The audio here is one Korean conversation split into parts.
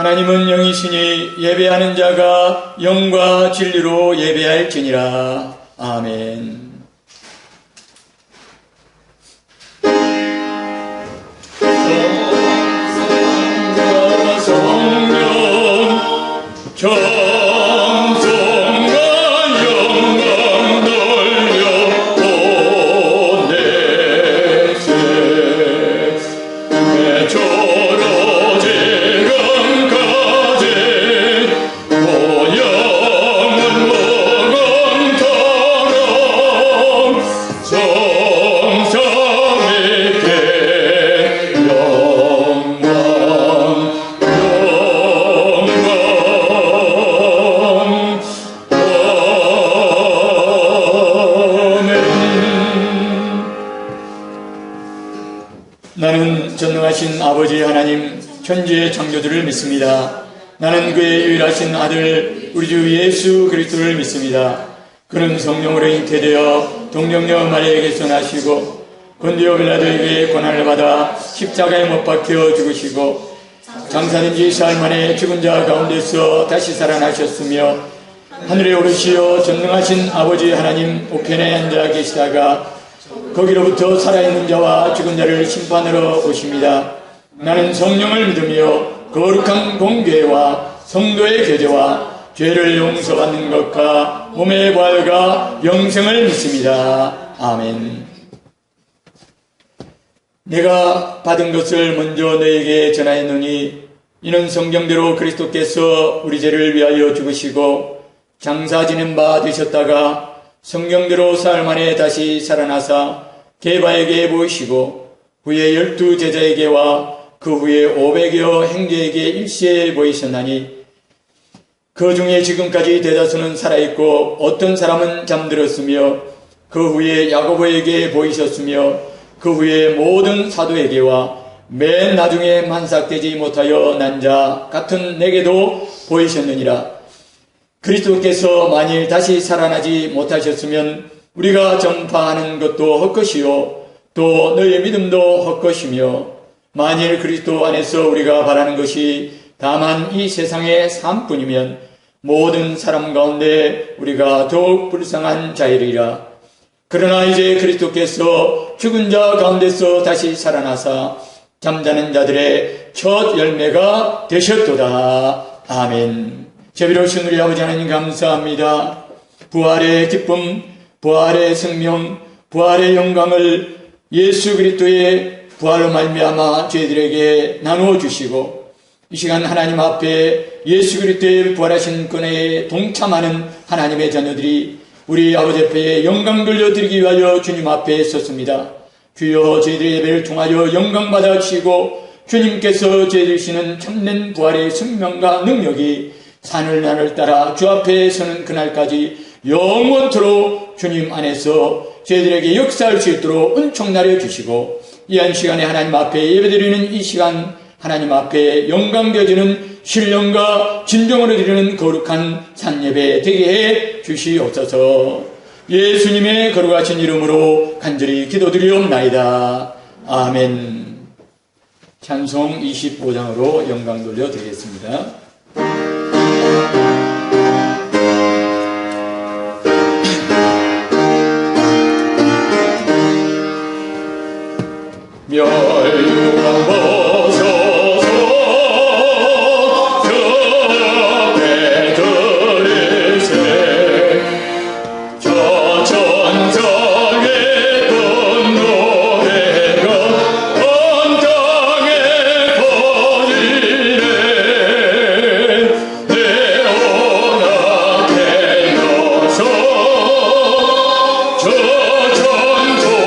하나님은 영이시니 예배하는 자가 영과 진리로 예배할지니라. 아멘. 나는 전능하신 아버지 하나님 천지의 창조주를 믿습니다. 나는 그의 유일하신 아들 우리 주 예수 그리스도를 믿습니다. 그는 성령으로 잉태되어 동정녀 마리아에게서 나시고 본디오 빌라도에게 고난을 받아 십자가에 못 박혀 죽으시고 장사된 지 사흘 만에 죽은 자 가운데서 다시 살아나셨으며 하늘에 오르시어 전능하신 아버지 하나님 우편에 앉아 계시다가 거기로부터 살아있는 자와 죽은 자를 심판하러 오십니다. 나는 성령을 믿으며 거룩한 공교회와 성도의 교제와 죄를 용서받는 것과 몸의 부활과 영생을 믿습니다. 아멘. 내가 받은 것을 먼저 너에게 전하였노니 이는 성경대로 그리스도께서 우리 죄를 위하여 죽으시고 장사 지낸 바 되셨다가 성경대로 사흘 만에 다시 살아나사 게바에게 보이시고 후에 12 제자에게와 그 후에 500여 행제에게 일시에 보이셨나니 그 중에 지금까지 대다수는 살아있고 어떤 사람은 잠들었으며 그 후에 야고보에게 보이셨으며 그 후에 모든 사도에게와 맨 나중에 만삭되지 못하여 난 자 같은 내게도 보이셨느니라. 그리스도께서 만일 다시 살아나지 못하셨으면 우리가 전파하는 것도 헛것이요 또 너희의 믿음도 헛것이며 만일 그리스도 안에서 우리가 바라는 것이 다만 이 세상의 삶뿐이면 모든 사람 가운데 우리가 더욱 불쌍한 자이리라. 그러나 이제 그리스도께서 죽은 자 가운데서 다시 살아나사 잠자는 자들의 첫 열매가 되셨도다. 아멘. 자비로우신 우리 아버지 하나님 감사합니다. 부활의 기쁨, 부활의 생명, 부활의 영광을 예수 그리스도의 부활로 말미암아 저희들에게 나누어 주시고 이 시간 하나님 앞에 예수 그리스도의 부활하신 은혜에 동참하는 하나님의 자녀들이 우리 아버지 앞에 영광 돌려드리기 위하여 주님 앞에 섰습니다. 주여 저희들의 예배를 통하여 영광 받아 주시고 주님께서 저희들 주시는 참된 부활의 생명과 능력이 산을 따라 주 앞에 서는 그날까지 영원토록 주님 안에서 저희들에게 역사할 수 있도록 은총 내려주시고 이 한 시간에 하나님 앞에 예배드리는 이 시간 하나님 앞에 영광 되어지는 신령과 진정으로 드리는 거룩한 산예배 되게 해 주시옵소서. 예수님의 거룩하신 이름으로 간절히 기도드리옵나이다. 아멘. 찬송 25장으로 영광 돌려드리겠습니다. 멸류관 보소서 저 배들이세 저 천상의 큰 노래가 온 땅에 퍼지네 내오나 되어서 저 천송하여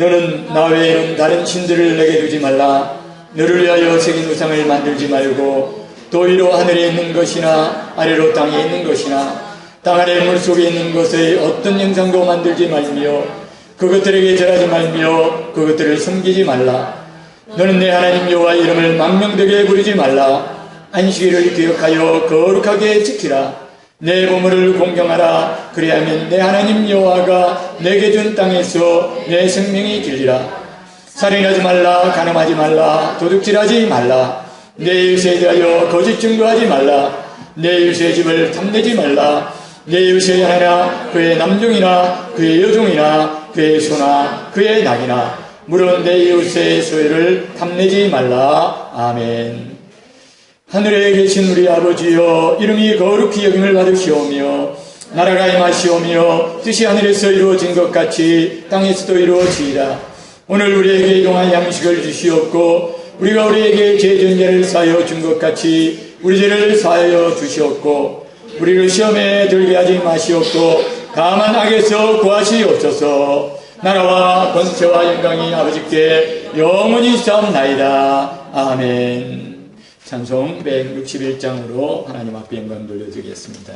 너는 나 외에는 다른 신들을 내게 두지 말라. 너를 위하여 새긴 우상을 만들지 말고 또 위로 하늘에 있는 것이나 아래로 땅에 있는 것이나 땅 아래 물속에 있는 것의 어떤 형상도 만들지 말며 그것들에게 절하지 말며 그것들을 섬기지 말라. 너는 내 하나님 여호와의 이름을 망명되게 부르지 말라. 안식일을 기억하여 거룩하게 지키라. 내 보물을 공경하라. 그리하면 내 하나님 여호와가 내게 준 땅에서 내 생명이 길리라. 살인하지 말라. 간음하지 말라. 도둑질하지 말라. 내 이웃에 대하여 거짓 증거하지 말라. 내 이웃의 집을 탐내지 말라. 내 이웃의 아내나 그의 남종이나 그의 여종이나 그의 소나 그의 낙이나 물론 내 이웃의 소유를 탐내지 말라. 아멘. 하늘에 계신 우리 아버지여, 이름이 거룩히 여김을 받으시오며 나라가 임하시오며 뜻이 하늘에서 이루어진 것 같이 땅에서도 이루어지이다. 오늘 우리에게 일용할 양식을 주시옵고 우리가 우리에게 죄전제를 사하여 준 것 같이 우리 죄를 사하여 주시옵고 우리를 시험에 들게 하지 마시옵고 다만 악에서 구하시옵소서. 나라와 권세와 영광이 아버지께 영원히 있사옵나이다. 아멘. 찬송 161장으로 하나님 앞에 영광 돌려드리겠습니다.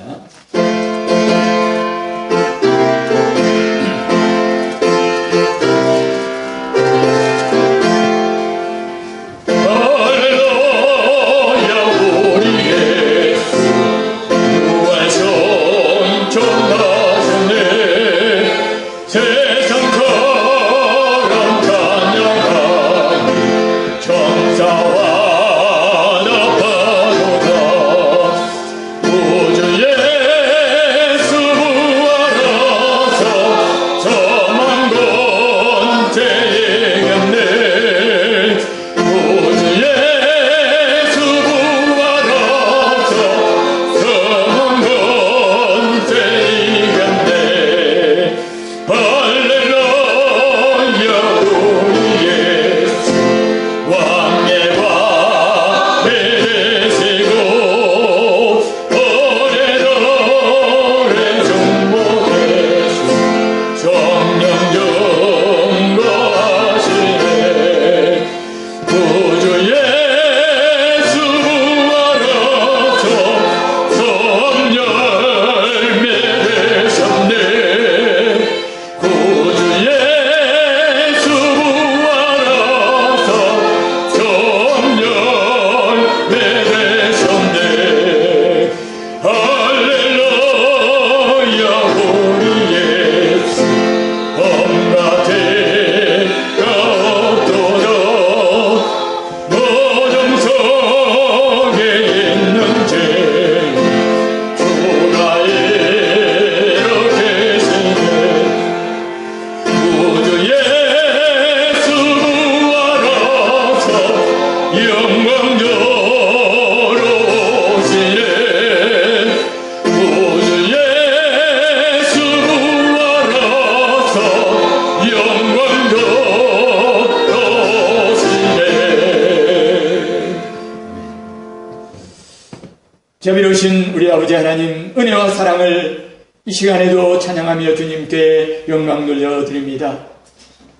자비로우신 우리 아버지 하나님, 은혜와 사랑을 이 시간에도 찬양하며 주님께 영광 돌려드립니다.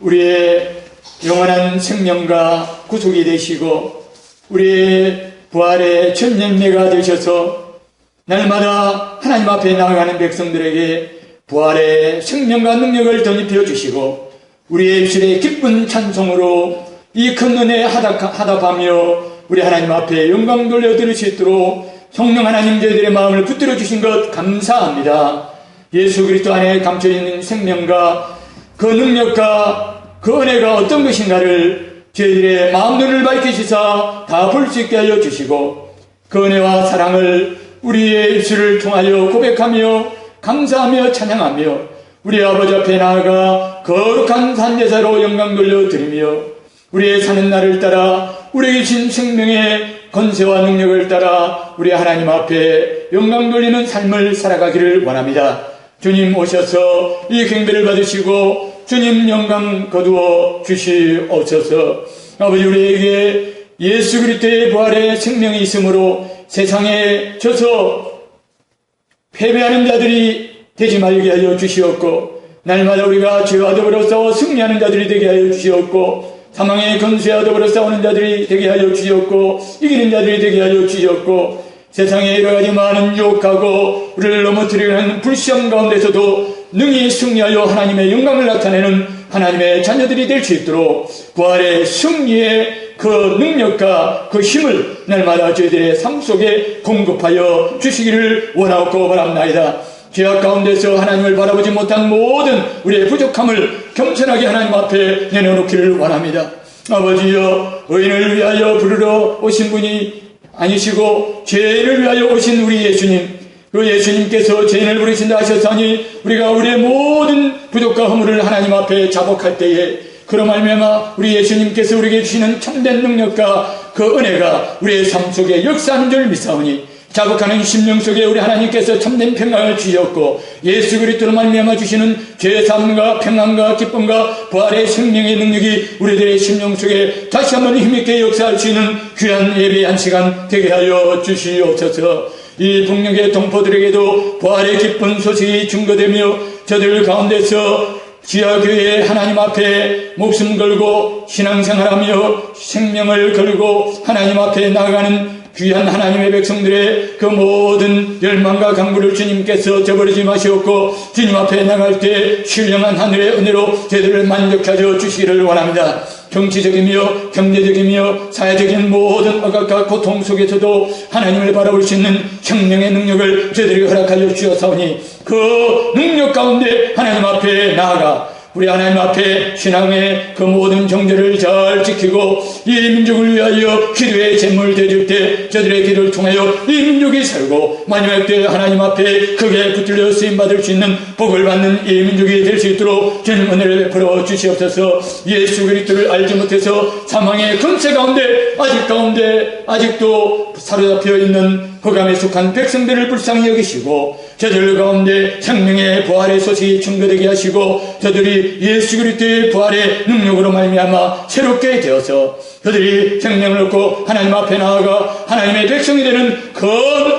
우리의 영원한 생명과 구속이 되시고 우리의 부활의 첫 열매가 되셔서 날마다 하나님 앞에 나아가는 백성들에게 부활의 생명과 능력을 덧입혀 주시고 우리의 입술에 기쁜 찬송으로 이 큰 은혜에 하답하며 우리 하나님 앞에 영광 돌려드릴 수 있도록 성령 하나님 저희들의 마음을 붙들어 주신 것 감사합니다. 예수 그리스도 안에 감춰있는 생명과 그 능력과 그 은혜가 어떤 것인가를 저희들의 마음눈을 밝히시사 다 볼 수 있게 하여 주시고 그 은혜와 사랑을 우리의 입술을 통하여 고백하며 감사하며 찬양하며 우리 아버지 앞에 나아가 거룩한 산제사로 영광 돌려드리며 우리의 사는 날을 따라 우리에게 주신 생명의 권세와 능력을 따라 우리 하나님 앞에 영광 돌리는 삶을 살아가기를 원합니다. 주님 오셔서 이 경배를 받으시고 주님 영광 거두어 주시옵소서. 아버지, 우리에게 예수 그리스도의 부활의 생명이 있으므로 세상에 져서 패배하는 자들이 되지 말게 하여 주시옵고 날마다 우리가 죄와 더불어 싸워 승리하는 자들이 되게 하여 주시옵고, 사망의 권세와 더불어 싸우는 자들이 되게 하여 주시옵고, 이기는 자들이 되게 하여 주시옵고, 세상의 여러가지 많은 유혹하고 우리를 넘어뜨리는 불시험 가운데서도 능히 승리하여 하나님의 영광을 나타내는 하나님의 자녀들이 될 수 있도록 부활의 승리의 그 능력과 그 힘을 날마다 저희들의 삶 속에 공급하여 주시기를 원하고 바랍나이다. 죄악 가운데서 하나님을 바라보지 못한 모든 우리의 부족함을 겸손하게 하나님 앞에 내려놓기를 원합니다. 아버지여, 의인을 위하여 부르러 오신 분이 아니시고 죄인을 위하여 오신 우리 예수님, 그 예수님께서 죄인을 부르신다 하셨사니 우리가 우리의 모든 부족과 허물을 하나님 앞에 자복할 때에 그로 말미암아 우리 예수님께서 우리에게 주시는 참된 능력과 그 은혜가 우리의 삶 속에 역사하는 줄 믿사오니, 자복하는 심령 속에 우리 하나님께서 참된 평강을 주셨고 예수 그리스도로 말미암아 주시는 죄사함과 평안과 기쁨과 부활의 생명의 능력이 우리들의 심령 속에 다시 한번 힘있게 역사할 수 있는 귀한 예배의 한 시간 되게 하여 주시옵소서. 이 북녘의 동포들에게도 부활의 기쁜 소식이 증거되며 저들 가운데서 지하교회 하나님 앞에 목숨 걸고 신앙생활하며 생명을 걸고 하나님 앞에 나아가는 귀한 하나님의 백성들의 그 모든 열망과 강구를 주님께서 저버리지 마시옵고 주님 앞에 나갈 때 신령한 하늘의 은혜로 저희들을 만족하여 주시기를 원합니다. 정치적이며 경제적이며 사회적인 모든 억압과 고통 속에서도 하나님을 바라볼 수 있는 생명의 능력을 저희들에게 허락하여 주셨사오니 그 능력 가운데 하나님 앞에 나아가 우리 하나님 앞에 신앙의 그 모든 정죄를 잘 지키고 이 민족을 위하여 기도의 제물 드릴 때 저들의 기도를 통하여 이 민족이 살고 마지막 때 하나님 앞에 크게 붙들려 쓰임받을 수 있는 복을 받는 이 민족이 될 수 있도록 주님 은혜를 베풀어 주시옵소서. 예수 그리스도를 알지 못해서 사망의 권세 가운데 아직도 사로잡혀 있는 흑암에 속한 백성들을 불쌍히 여기시고 저들 가운데 생명의 부활의 소식이 증거되게 하시고 저들이 예수 그리스도의 부활의 능력으로 말미암아 새롭게 되어서 그들이 생명을 얻고 하나님 앞에 나아가 하나님의 백성이 되는 그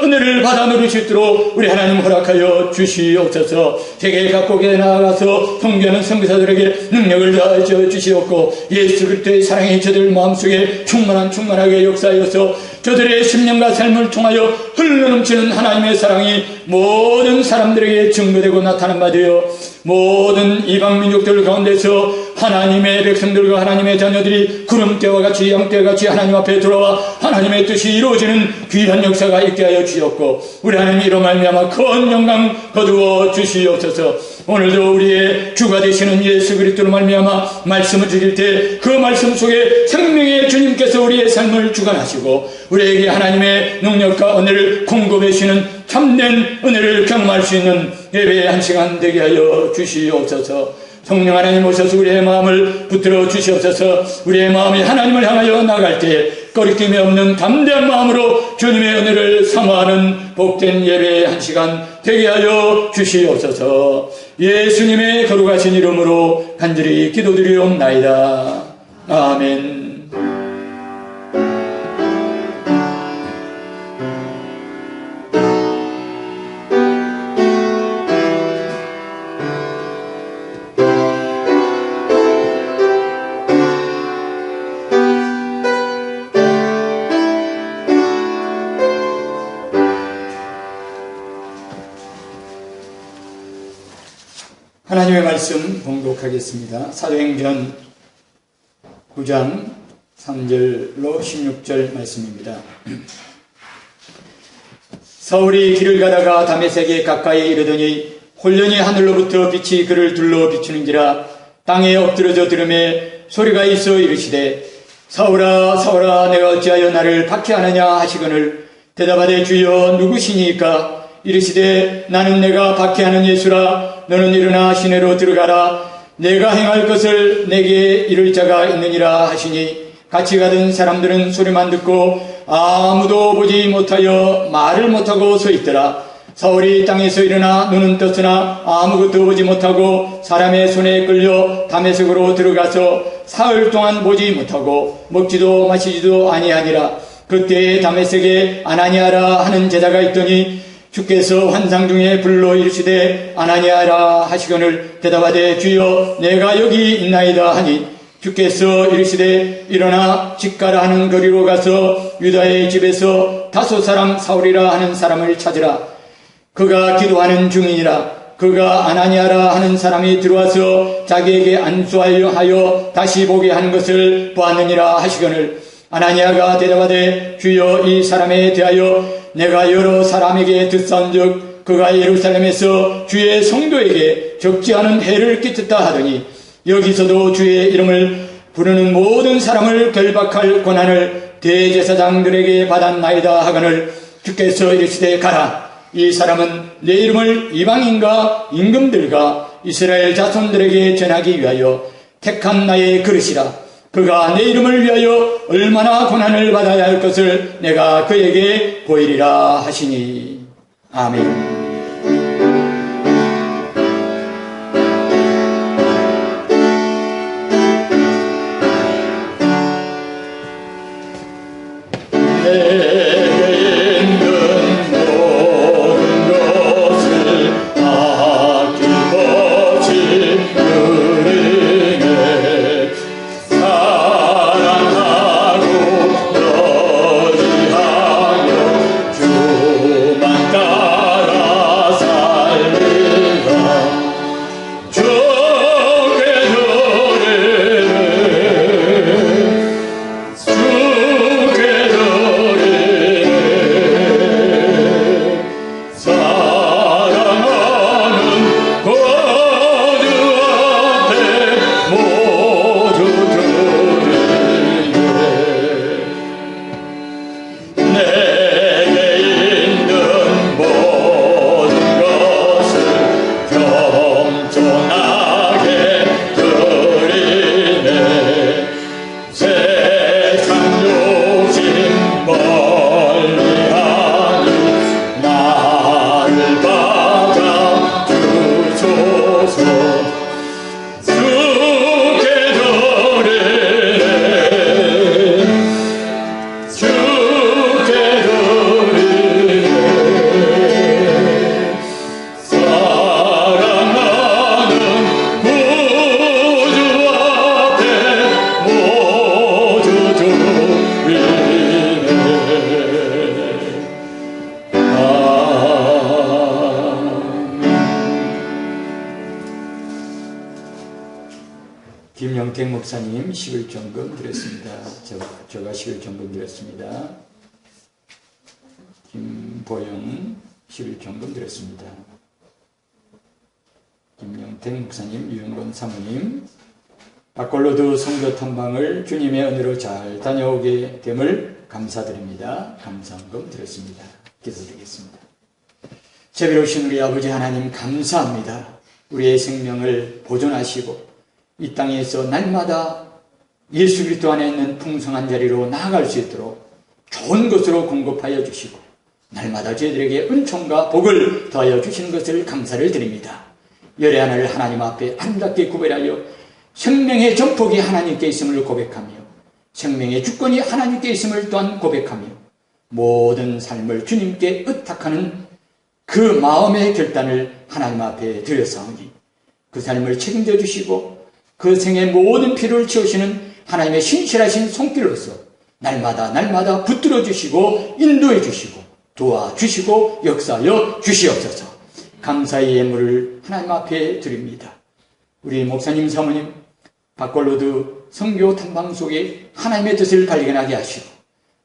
은혜를 받아 누릴 수 있도록 우리 하나님 허락하여 주시옵소서. 세계 각국에 나아가서 선교하는 선교사들에게 능력을 다해 주시옵고 예수 그리스도의 사랑이 저들 마음속에 충만하게 역사하여서 저들의 심령과 삶을 통하여 흘러넘치는 하나님의 사랑이 모든 사람들에게 증거되고 나타난 바 되어 모든 이방 민족들 가운데서 하나님의 백성들과 하나님의 자녀들이 구름대와 같이 양떼와 같이 하나님 앞에 돌아와 하나님의 뜻이 이루어지는 귀한 역사가 있게 하여 주셨고 우리 하나님 이로 말미암아 큰 영광 거두어 주시옵소서. 오늘도 우리의 주가 되시는 예수 그리스도로 말미암아 말씀을 드릴 때 그 말씀 속에 생명의 주님께서 우리의 삶을 주관하시고 우리에게 하나님의 능력과 은혜를 공급해 주시는 참된 은혜를 경험할 수 있는 예배의 한 시간 되게 하여 주시옵소서. 성령 하나님 오셔서 우리의 마음을 붙들어 주시옵소서. 우리의 마음이 하나님을 향하여 나갈 때 꺼리낌이 없는 담대한 마음으로 주님의 은혜를 사모하는 복된 예배의 한 시간 되게 하여 주시옵소서. 예수님의 거룩하신 이름으로 간절히 기도드리옵나이다. 아멘. 하나님의 말씀 봉독하겠습니다. 사도행전 9장 3절로 16절 말씀입니다. 사울이 길을 가다가 다메섹에 가까이 이르더니 홀련히 하늘로부터 빛이 그를 둘러 비추는지라 땅에 엎드러져 들음에 소리가 있어 이르시되 사울아 사울아 내가 어찌하여 나를 박해하느냐 하시거늘 대답하되 주여 누구시니까 이르시되 나는 내가 박해하는 예수라 너는 일어나 시내로 들어가라 내가 행할 것을 내게 이를 자가 있느니라 하시니 같이 가던 사람들은 소리만 듣고 아무도 보지 못하여 말을 못하고 서 있더라. 사울이 땅에서 일어나 눈은 떴으나 아무것도 보지 못하고 사람의 손에 끌려 다메섹으로 들어가서 사흘 동안 보지 못하고 먹지도 마시지도 아니하니라. 그때에 다메섹에 아나니아라 하는 제자가 있더니 주께서 환상 중에 불러 이르시되 아나니아라 하시거늘 대답하되 주여 내가 여기 있나이다 하니 주께서 이르시되 일어나 직가라 하는 거리로 가서 유다의 집에서 다소 사람 사울이라 하는 사람을 찾으라. 그가 기도하는 중이니라. 그가 아나니아라 하는 사람이 들어와서 자기에게 안수하여 다시 보게 하는 것을 보았느니라 하시거늘 아나니아가 대답하되 주여 이 사람에 대하여 내가 여러 사람에게 듣사온즉 그가 예루살렘에서 주의 성도에게 적지 않은 해를 끼쳤다 하더니 여기서도 주의 이름을 부르는 모든 사람을 결박할 권한을 대제사장들에게 받았나이다 하거늘 주께서 이르시되 가라. 이 사람은 내 이름을 이방인과 임금들과 이스라엘 자손들에게 전하기 위하여 택한 나의 그릇이라. 그가 내 이름을 위하여 얼마나 고난을 받아야 할 것을 내가 그에게 보이리라 하시니. 아멘. 김영택 목사님 11전금 드렸습니다. 제가 11전금 드렸습니다. 김보영 11전금 드렸습니다. 김영택 목사님, 유영건 사모님, 바콜로드 선교 탐방을 주님의 은혜로 잘 다녀오게 됨을 감사드립니다. 감사헌금 드렸습니다. 기도드리겠습니다. 자비로우신 우리 아버지 하나님 감사합니다. 우리의 생명을 보존하시고 이 땅에서 날마다 예수 그리스도 안에 있는 풍성한 자리로 나아갈 수 있도록 좋은 것으로 공급하여 주시고 날마다 저희들에게 은총과 복을 더하여 주시는 것을 감사를 드립니다. 열의 하나를 하나님 앞에 아름답게 구별하여 생명의 전폭이 하나님께 있음을 고백하며 생명의 주권이 하나님께 있음을 또한 고백하며 모든 삶을 주님께 의탁하는 그 마음의 결단을 하나님 앞에 드렸사오니 그 삶을 책임져 주시고 그 생의 모든 필요를 채우시는 하나님의 신실하신 손길로서 날마다 붙들어 주시고 인도해 주시고 도와주시고 역사하여 주시옵소서. 감사의 예물을 하나님 앞에 드립니다. 우리 목사님 사모님 바콜로드 선교 탐방 속에 하나님의 뜻을 발견하게 하시고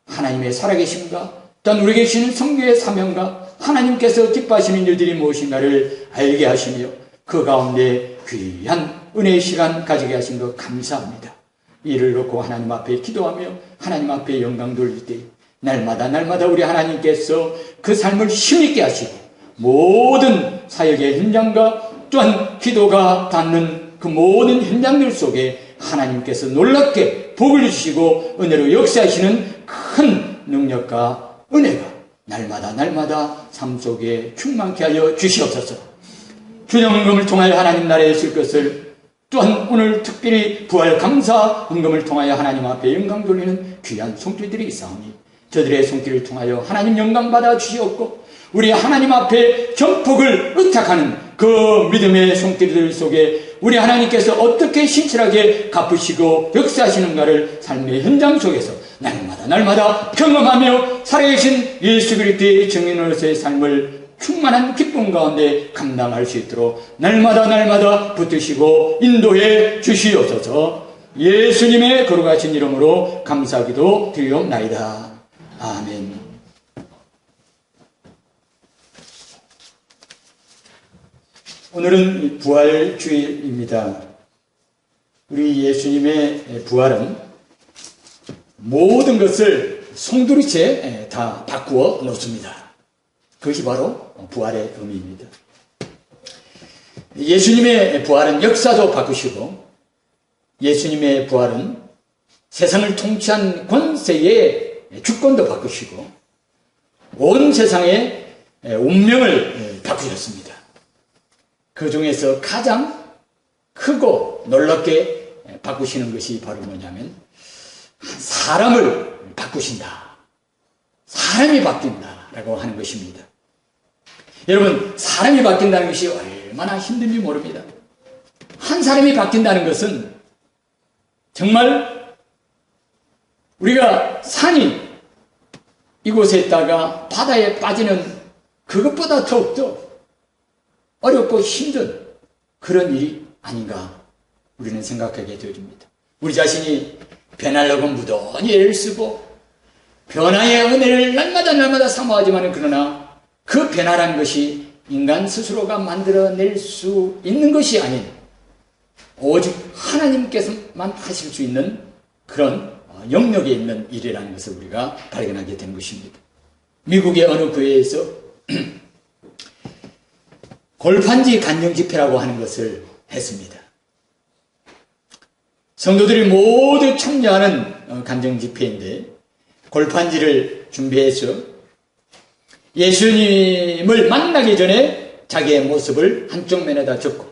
하나님의 살아계심과 또한 우리 계시는 선교의 사명과 하나님께서 기뻐하시는 일들이 무엇인가를 알게 하시며 그 가운데 귀한 은혜의 시간 가지게 하신 것 감사합니다. 이를 놓고 하나님 앞에 기도하며 하나님 앞에 영광 돌릴 때 날마다 우리 하나님께서 그 삶을 힘있게 하시고 모든 사역의 현장과 또한 기도가 닿는 그 모든 현장들 속에 하나님께서 놀랍게 복을 주시고 은혜로 역사하시는 큰 능력과 은혜가 날마다 삶 속에 충만케 하여 주시옵소서. 주정헌금을 통하여 하나님 나라에 쓸 것을 또한 오늘 특별히 부활 감사 헌금을 통하여 하나님 앞에 영광 돌리는 귀한 손길들이 있사오니 저들의 손길을 통하여 하나님 영광 받아 주시옵고 우리 하나님 앞에 전폭을 의탁하는 그 믿음의 손길들 속에 우리 하나님께서 어떻게 신실하게 갚으시고 역사하시는가를 삶의 현장 속에서 날마다 경험하며 살아계신 예수 그리스도의 증인으로서의 삶을 충만한 기쁨 가운데 감당할 수 있도록 날마다 붙드시고 인도해 주시옵소서. 예수님의 거룩하신 이름으로 감사기도 드리옵나이다. 아멘. 오늘은 부활주일입니다. 우리 예수님의 부활은 모든 것을 송두리째 다 바꾸어 놓습니다. 그것이 바로 부활의 의미입니다. 예수님의 부활은 역사도 바꾸시고 예수님의 부활은 세상을 통치한 권세의 주권도 바꾸시고 온 세상의 운명을 바꾸셨습니다. 그 중에서 가장 크고 놀랍게 바꾸시는 것이 바로 뭐냐면 사람을 바꾸신다. 사람이 바뀐다라고 하는 것입니다. 여러분, 사람이 바뀐다는 것이 얼마나 힘든지 모릅니다. 한 사람이 바뀐다는 것은 정말 우리가 산이 이곳에 있다가 바다에 빠지는 그것보다 더욱더 어렵고 힘든 그런 일이 아닌가 우리는 생각하게 되어집니다. 우리 자신이 변하려고 무던히 애를 쓰고 변화의 은혜를 날마다 사모하지만 그러나 그 변화라는 것이 인간 스스로가 만들어낼 수 있는 것이 아닌 오직 하나님께서만 하실 수 있는 그런 영역에 있는 일이라는 것을 우리가 발견하게 된 것입니다. 미국의 어느 교회에서 골판지 간증 집회라고 하는 것을 했습니다. 성도들이 모두 참여하는 간증 집회인데 골판지를 준비해서 예수님을 만나기 전에 자기의 모습을 한쪽 면에다 적고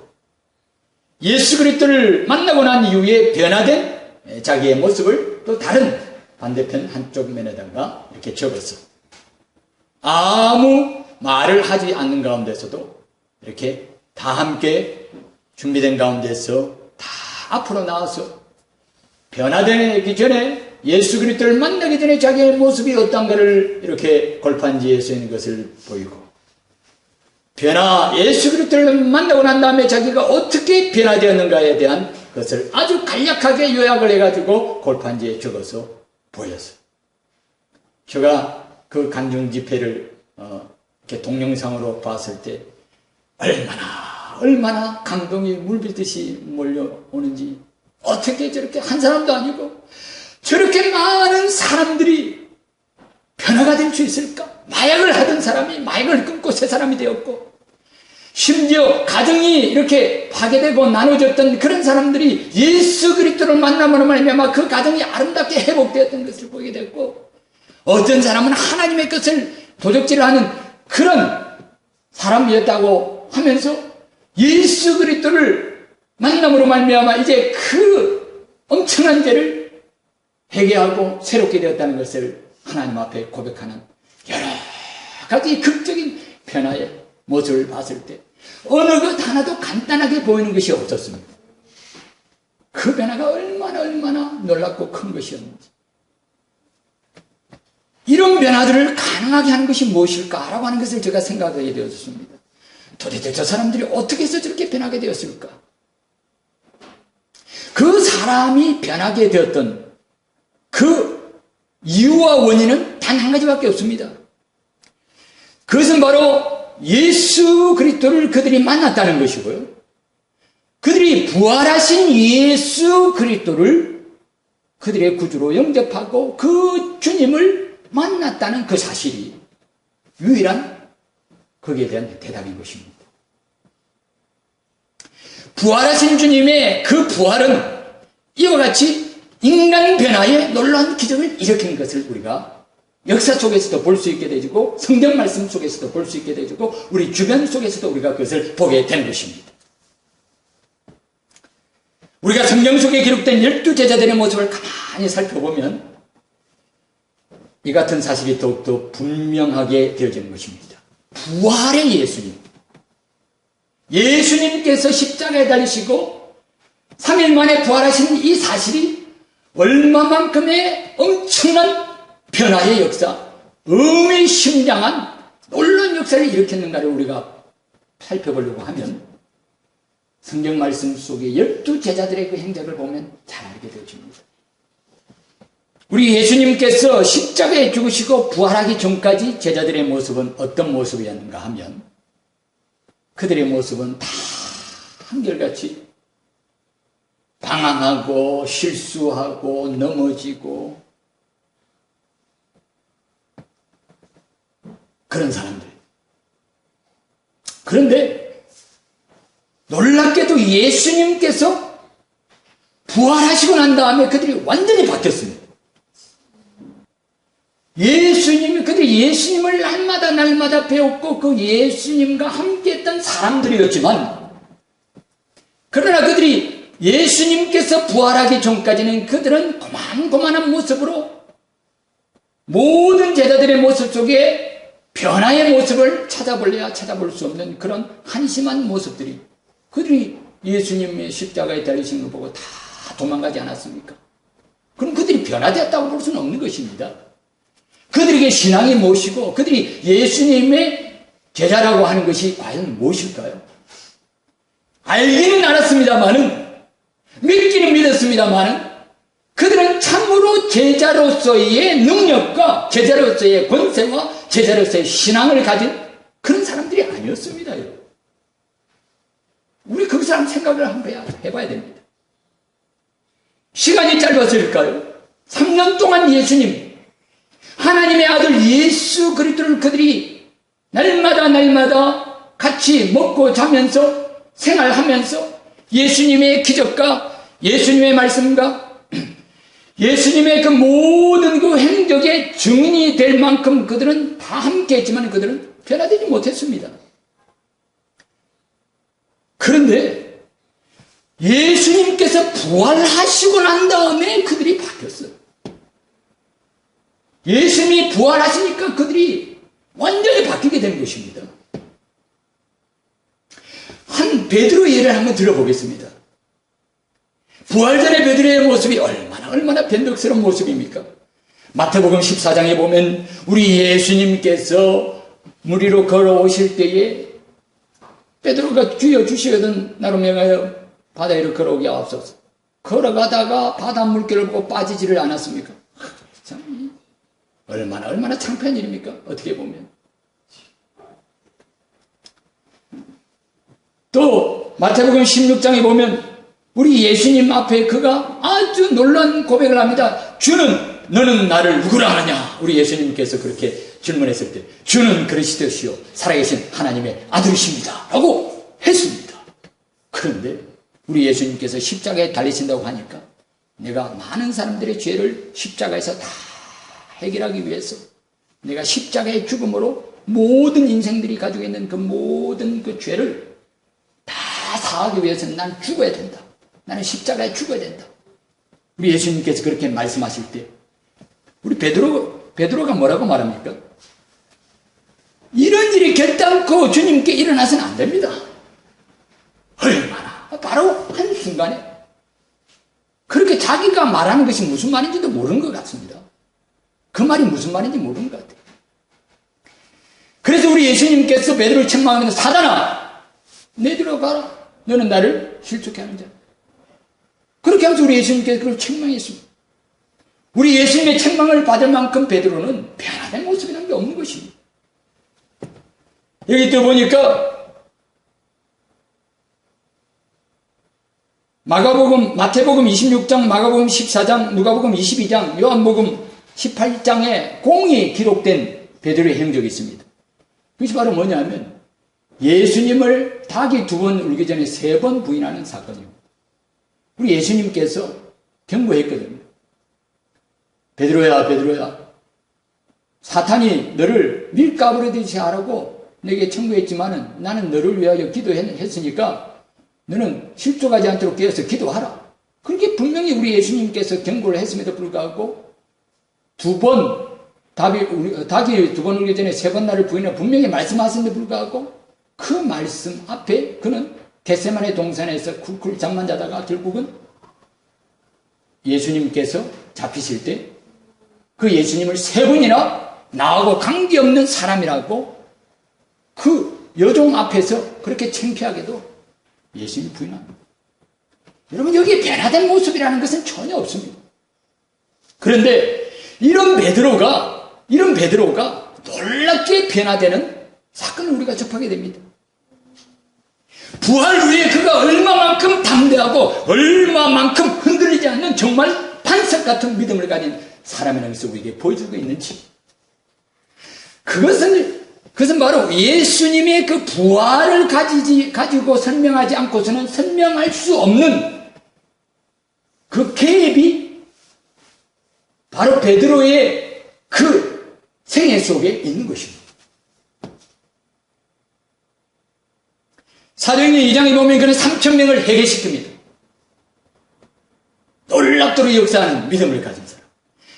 예수 그리스도를 만나고 난 이후에 변화된 자기의 모습을 또 다른 반대편 한쪽 면에다가 이렇게 적었어. 아무 말을 하지 않는 가운데서도 이렇게 다 함께 준비된 가운데서 다 앞으로 나와서 변화되기 전에 예수 그리스도를 만나기 전에 자기의 모습이 어떤가를 이렇게 골판지에 쓰이는 것을 보이고 예수 그리스도를 만나고 난 다음에 자기가 어떻게 변화되었는가에 대한 것을 아주 간략하게 요약을 해가지고 골판지에 적어서 보였어요. 제가 그 간증 집회를 이렇게 동영상으로 봤을 때 얼마나 감동이 물밀듯이 몰려오는지 어떻게 저렇게 한 사람도 아니고 저렇게 많은 사람들이 변화가 될 수 있을까? 마약을 하던 사람이 마약을 끊고 새 사람이 되었고 심지어 가정이 이렇게 파괴되고 나눠졌던 그런 사람들이 예수 그리스도를 만남으로 말미암아 그 가정이 아름답게 회복되었던 것을 보게 됐고 어떤 사람은 하나님의 것을 도적질하는 그런 사람이었다고 하면서 예수 그리스도를 만남으로 말미암아 이제 그 엄청난 죄를 회개하고 새롭게 되었다는 것을 하나님 앞에 고백하는 여러 가지 극적인 변화의 모습을 봤을 때 어느 것 하나도 간단하게 보이는 것이 없었습니다. 그 변화가 얼마나 놀랍고 큰 것이었는지. 이런 변화들을 가능하게 하는 것이 무엇일까라고 하는 것을 제가 생각하게 되었습니다. 도대체 저 사람들이 어떻게 해서 저렇게 변하게 되었을까? 그 사람이 변하게 되었던 그 이유와 원인은 단 한 가지밖에 없습니다. 그것은 바로 예수 그리스도를 그들이 만났다는 것이고요. 그들이 부활하신 예수 그리스도를 그들의 구주로 영접하고 그 주님을 만났다는 그 사실이 유일한 거기에 대한 대답인 것입니다. 부활하신 주님의 그 부활은 이와 같이 인간 변화에 놀라운 기적을 일으킨 것을 우리가 역사 속에서도 볼 수 있게 되고 성경 말씀 속에서도 볼 수 있게 되고 우리 주변 속에서도 우리가 그것을 보게 되는 것입니다. 우리가 성경 속에 기록된 12 제자들의 모습을 가만히 살펴보면 이 같은 사실이 더욱더 분명하게 되어지는 것입니다. 부활의 예수님. 예수님께서 십자가에 달리시고 3일 만에 부활하신 이 사실이 얼마만큼의 엄청난 변화의 역사, 의미심장한 놀라운 역사를 일으켰는가를 우리가 살펴보려고 하면 성경 말씀 속에 12제자들의 그 행적을 보면 잘 알게 되어집니다. 우리 예수님께서 십자가에 죽으시고 부활하기 전까지 제자들의 모습은 어떤 모습이었는가 하면 그들의 모습은 다 한결같이 방황하고 실수하고 넘어지고 그런 사람들. 그런데 놀랍게도 예수님께서 부활하시고 난 다음에 그들이 완전히 바뀌었습니다. 그들이 예수님을 날마다 배웠고 그 예수님과 함께했던 사람들이었지만 그러나 그들이 예수님께서 부활하기 전까지는 그들은 고만고만한 모습으로 모든 제자들의 모습 속에 변화의 모습을 찾아볼래야 찾아볼 수 없는 그런 한심한 모습들이 그들이 예수님의 십자가에 달리신 걸 보고 다 도망가지 않았습니까? 그럼 그들이 변화되었다고 볼 수는 없는 것입니다. 그들에게 신앙이 무엇이고 그들이 예수님의 제자라고 하는 것이 과연 무엇일까요? 알기는 알았습니다마는 믿기는 믿었습니다마는 그들은 참으로 제자로서의 능력과 제자로서의 권세와 제자로서의 신앙을 가진 그런 사람들이 아니었습니다. 여러분. 우리 그 사람 생각을 한번 해봐야 됩니다. 시간이 짧았을까요? 3년 동안 예수님, 하나님의 아들 예수 그리스도를 그들이 날마다 같이 먹고 자면서 생활하면서 예수님의 기적과 예수님의 말씀과 예수님의 그 모든 그 행적의 증인이 될 만큼 그들은 다 함께 했지만 그들은 변화되지 못했습니다. 그런데 예수님께서 부활하시고 난 다음에 그들이 바뀌었어요. 예수님이 부활하시니까 그들이 완전히 바뀌게 된 것입니다. 한 베드로의 예를 한번 들어보겠습니다. 부활 전의 베드로의 모습이 얼마나 변덕스러운 모습입니까? 마태복음 14장에 보면 우리 예수님께서 물 위로 걸어오실 때에 베드로가 주여 주시거든 나로 명하여 바다 위로 걸어오게 하옵소서. 걸어가다가 바다 물결을 보고 빠지지를 않았습니까? 참 얼마나 창피한 일입니까? 어떻게 보면. 또 마태복음 16장에 보면 우리 예수님 앞에 그가 아주 놀라운 고백을 합니다. 너는 나를 누구라 하느냐? 우리 예수님께서 그렇게 질문했을 때 주는 그리스도시요 살아계신 하나님의 아들이십니다 라고 했습니다. 그런데 우리 예수님께서 십자가에 달리신다고 하니까 내가 많은 사람들의 죄를 십자가에서 다 해결하기 위해서 내가 십자가의 죽음으로 모든 인생들이 가지고 있는 그 모든 그 죄를 다 사하기 위해서는 난 죽어야 된다. 나는 십자가에 죽어야 된다. 우리 예수님께서 그렇게 말씀하실 때 우리 베드로가 뭐라고 말합니까? 이런 일이 결단코 주님께 일어나서는 안 됩니다. 얼마나 바로 한순간에 그렇게 자기가 말하는 것이 무슨 말인지도 모르는 것 같습니다. 그 말이 무슨 말인지 모르는 것 같아요. 그래서 우리 예수님께서 베드로를 책망하면서 사단아 내들어 가라. 너는 나를 실족해 하는 자. 그렇게 하면서 우리 예수님께서 그를 책망했습니다. 우리 예수님의 책망을 받을 만큼 베드로는 변화된 모습이라는 게 없는 것입니다. 여기 또 보니까 마태복음 26장, 마가복음 14장, 누가복음 22장, 요한복음 18장에 공이 기록된 베드로의 행적이 있습니다. 그것이 바로 뭐냐면 예수님을 닭이 2번 울기 전에 3번 부인하는 사건입니다. 우리 예수님께서 경고했거든요. 베드로야 사탄이 너를 밀가부르듯이 하라고 내게 청구했지만은 나는 너를 위하여 기도했으니까 너는 실족하지 않도록 깨어서 기도하라. 그렇게 분명히 우리 예수님께서 경고를 했음에도 불구하고 2번 닭이 두 번 울기 전에 세 번 나를 부인하라 분명히 말씀하셨는데 불구하고 그 말씀 앞에 그는 겟세마네 동산에서 쿨쿨 잠만 자다가 결국은 예수님께서 잡히실 때 그 예수님을 세 번이나 나하고 관계없는 사람이라고 그 여종 앞에서 그렇게 창피하게도 예수님이 부인합니다. 여러분, 여기에 변화된 모습이라는 것은 전혀 없습니다. 그런데 이런 베드로가 놀랍게 변화되는 사건을 우리가 접하게 됩니다. 부활 후에 그가 얼마만큼 담대하고 얼마만큼 흔들리지 않는 정말 반석 같은 믿음을 가진 사람이라는 것을 우리에게 보여주고 있는지, 그것은 바로 예수님의 그 부활을 가지고 설명하지 않고서는 설명할 수 없는 그 갭이 바로 베드로의 그 생애 속에 있는 것입니다. 사도행전 2장에 보면 그는 3,000명을 해결시킵니다. 놀랍도록 역사하는 믿음을 가진 사람.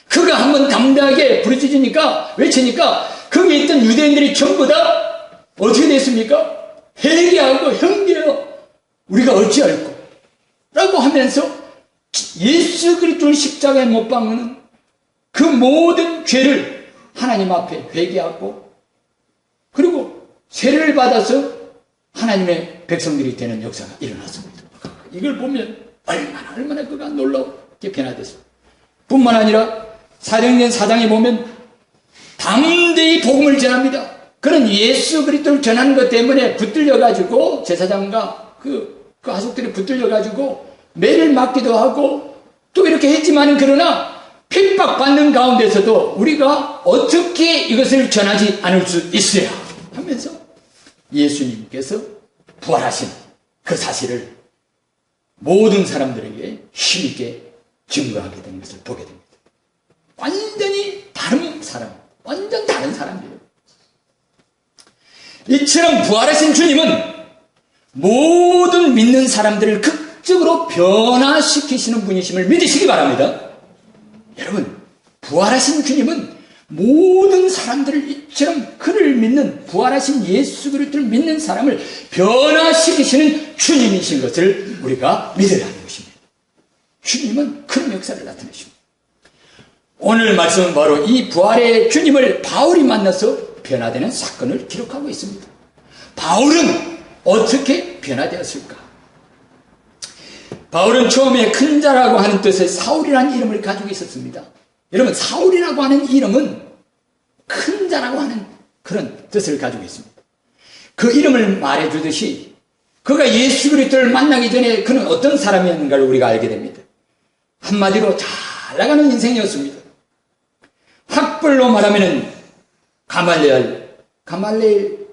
그가 한번 담대하게 부르짖으니까, 외치니까 거기에 있던 유대인들이 전부 다 어떻게 됐습니까? 회개하고 형제여 우리가 어찌할꼬? 라고 하면서 예수 그리스도를 십자가에 못 박는 그 모든 죄를 하나님 앞에 회개하고, 그리고 세례를 받아서 하나님의 백성들이 되는 역사가 일어났습니다. 이걸 보면 얼마나 그가 놀랍게 변화됐습니다. 뿐만 아니라 사도행전 4장에 보면 담대히 복음을 전합니다. 그는 예수 그리스도를 전하는 것 때문에 붙들려가지고 제사장과 그 가족들이 붙들려가지고 매를 맞기도 하고 또 이렇게 했지만, 그러나 핍박받는 가운데서도 우리가 어떻게 이것을 전하지 않을 수 있어야 하면서 예수님께서 부활하신 그 사실을 모든 사람들에게 힘있게 증거하게 되는 것을 보게 됩니다. 완전히 다른 사람, 완전 다른 사람이에요. 이처럼 부활하신 주님은 모든 믿는 사람들을 극적으로 변화시키시는 분이심을 믿으시기 바랍니다. 여러분, 부활하신 주님은 모든 사람들을 이처럼 그를 믿는, 부활하신 예수 그리스도를 믿는 사람을 변화시키시는 주님이신 것을 우리가 믿어야 하는 것입니다. 주님은 그런 역사를 나타내십니다. 오늘 말씀은 바로 이 부활의 주님을 바울이 만나서 변화되는 사건을 기록하고 있습니다. 바울은 어떻게 변화되었을까? 바울은 처음에 큰 자라고 하는 뜻의 사울이라는 이름을 가지고 있었습니다. 여러분, 사울이라고 하는 이름은 큰 자라고 하는 그런 뜻을 가지고 있습니다. 그 이름을 말해주듯이 그가 예수 그리스도를 만나기 전에 그는 어떤 사람이었는가를 우리가 알게 됩니다. 한마디로 잘 나가는 인생이었습니다. 학벌로 말하면 가말레일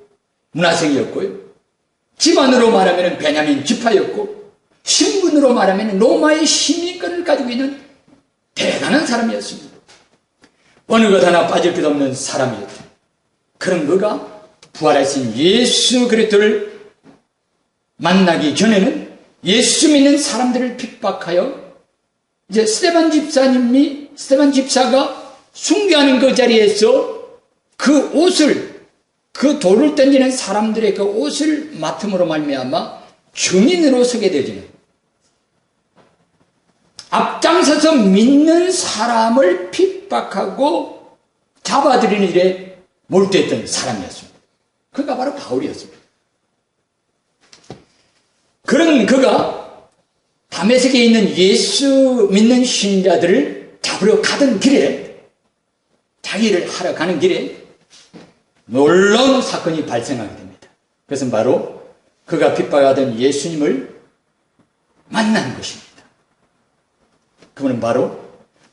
문화생이었고요. 집안으로 말하면 베냐민 지파였고, 신분으로 말하면 로마의 시민권을 가지고 있는 대단한 사람이었습니다. 어느 것 하나 빠질 것 없는 사람이었죠. 그런 그가 부활하신 예수 그리스도를 만나기 전에는 예수 믿는 사람들을 핍박하여 이제 스데반 집사가 숭배하는 그 자리에서 그 옷을, 그 돌을 던지는 사람들의 그 옷을 맡음으로 말미암아 증인으로 서게 되지는, 앞장서서 믿는 사람을 핍박하고 잡아들이는 일에 몰두했던 사람이었습니다. 그가 바로 바울이었습니다. 그런 그가 다메섹에 있는 예수 믿는 신자들을 잡으러 가던 길에, 자기를 하러 가는 길에 놀라운 사건이 발생하게 됩니다. 그것은 바로 그가 핍박하던 예수님을 만난 것입니다. 그분은 바로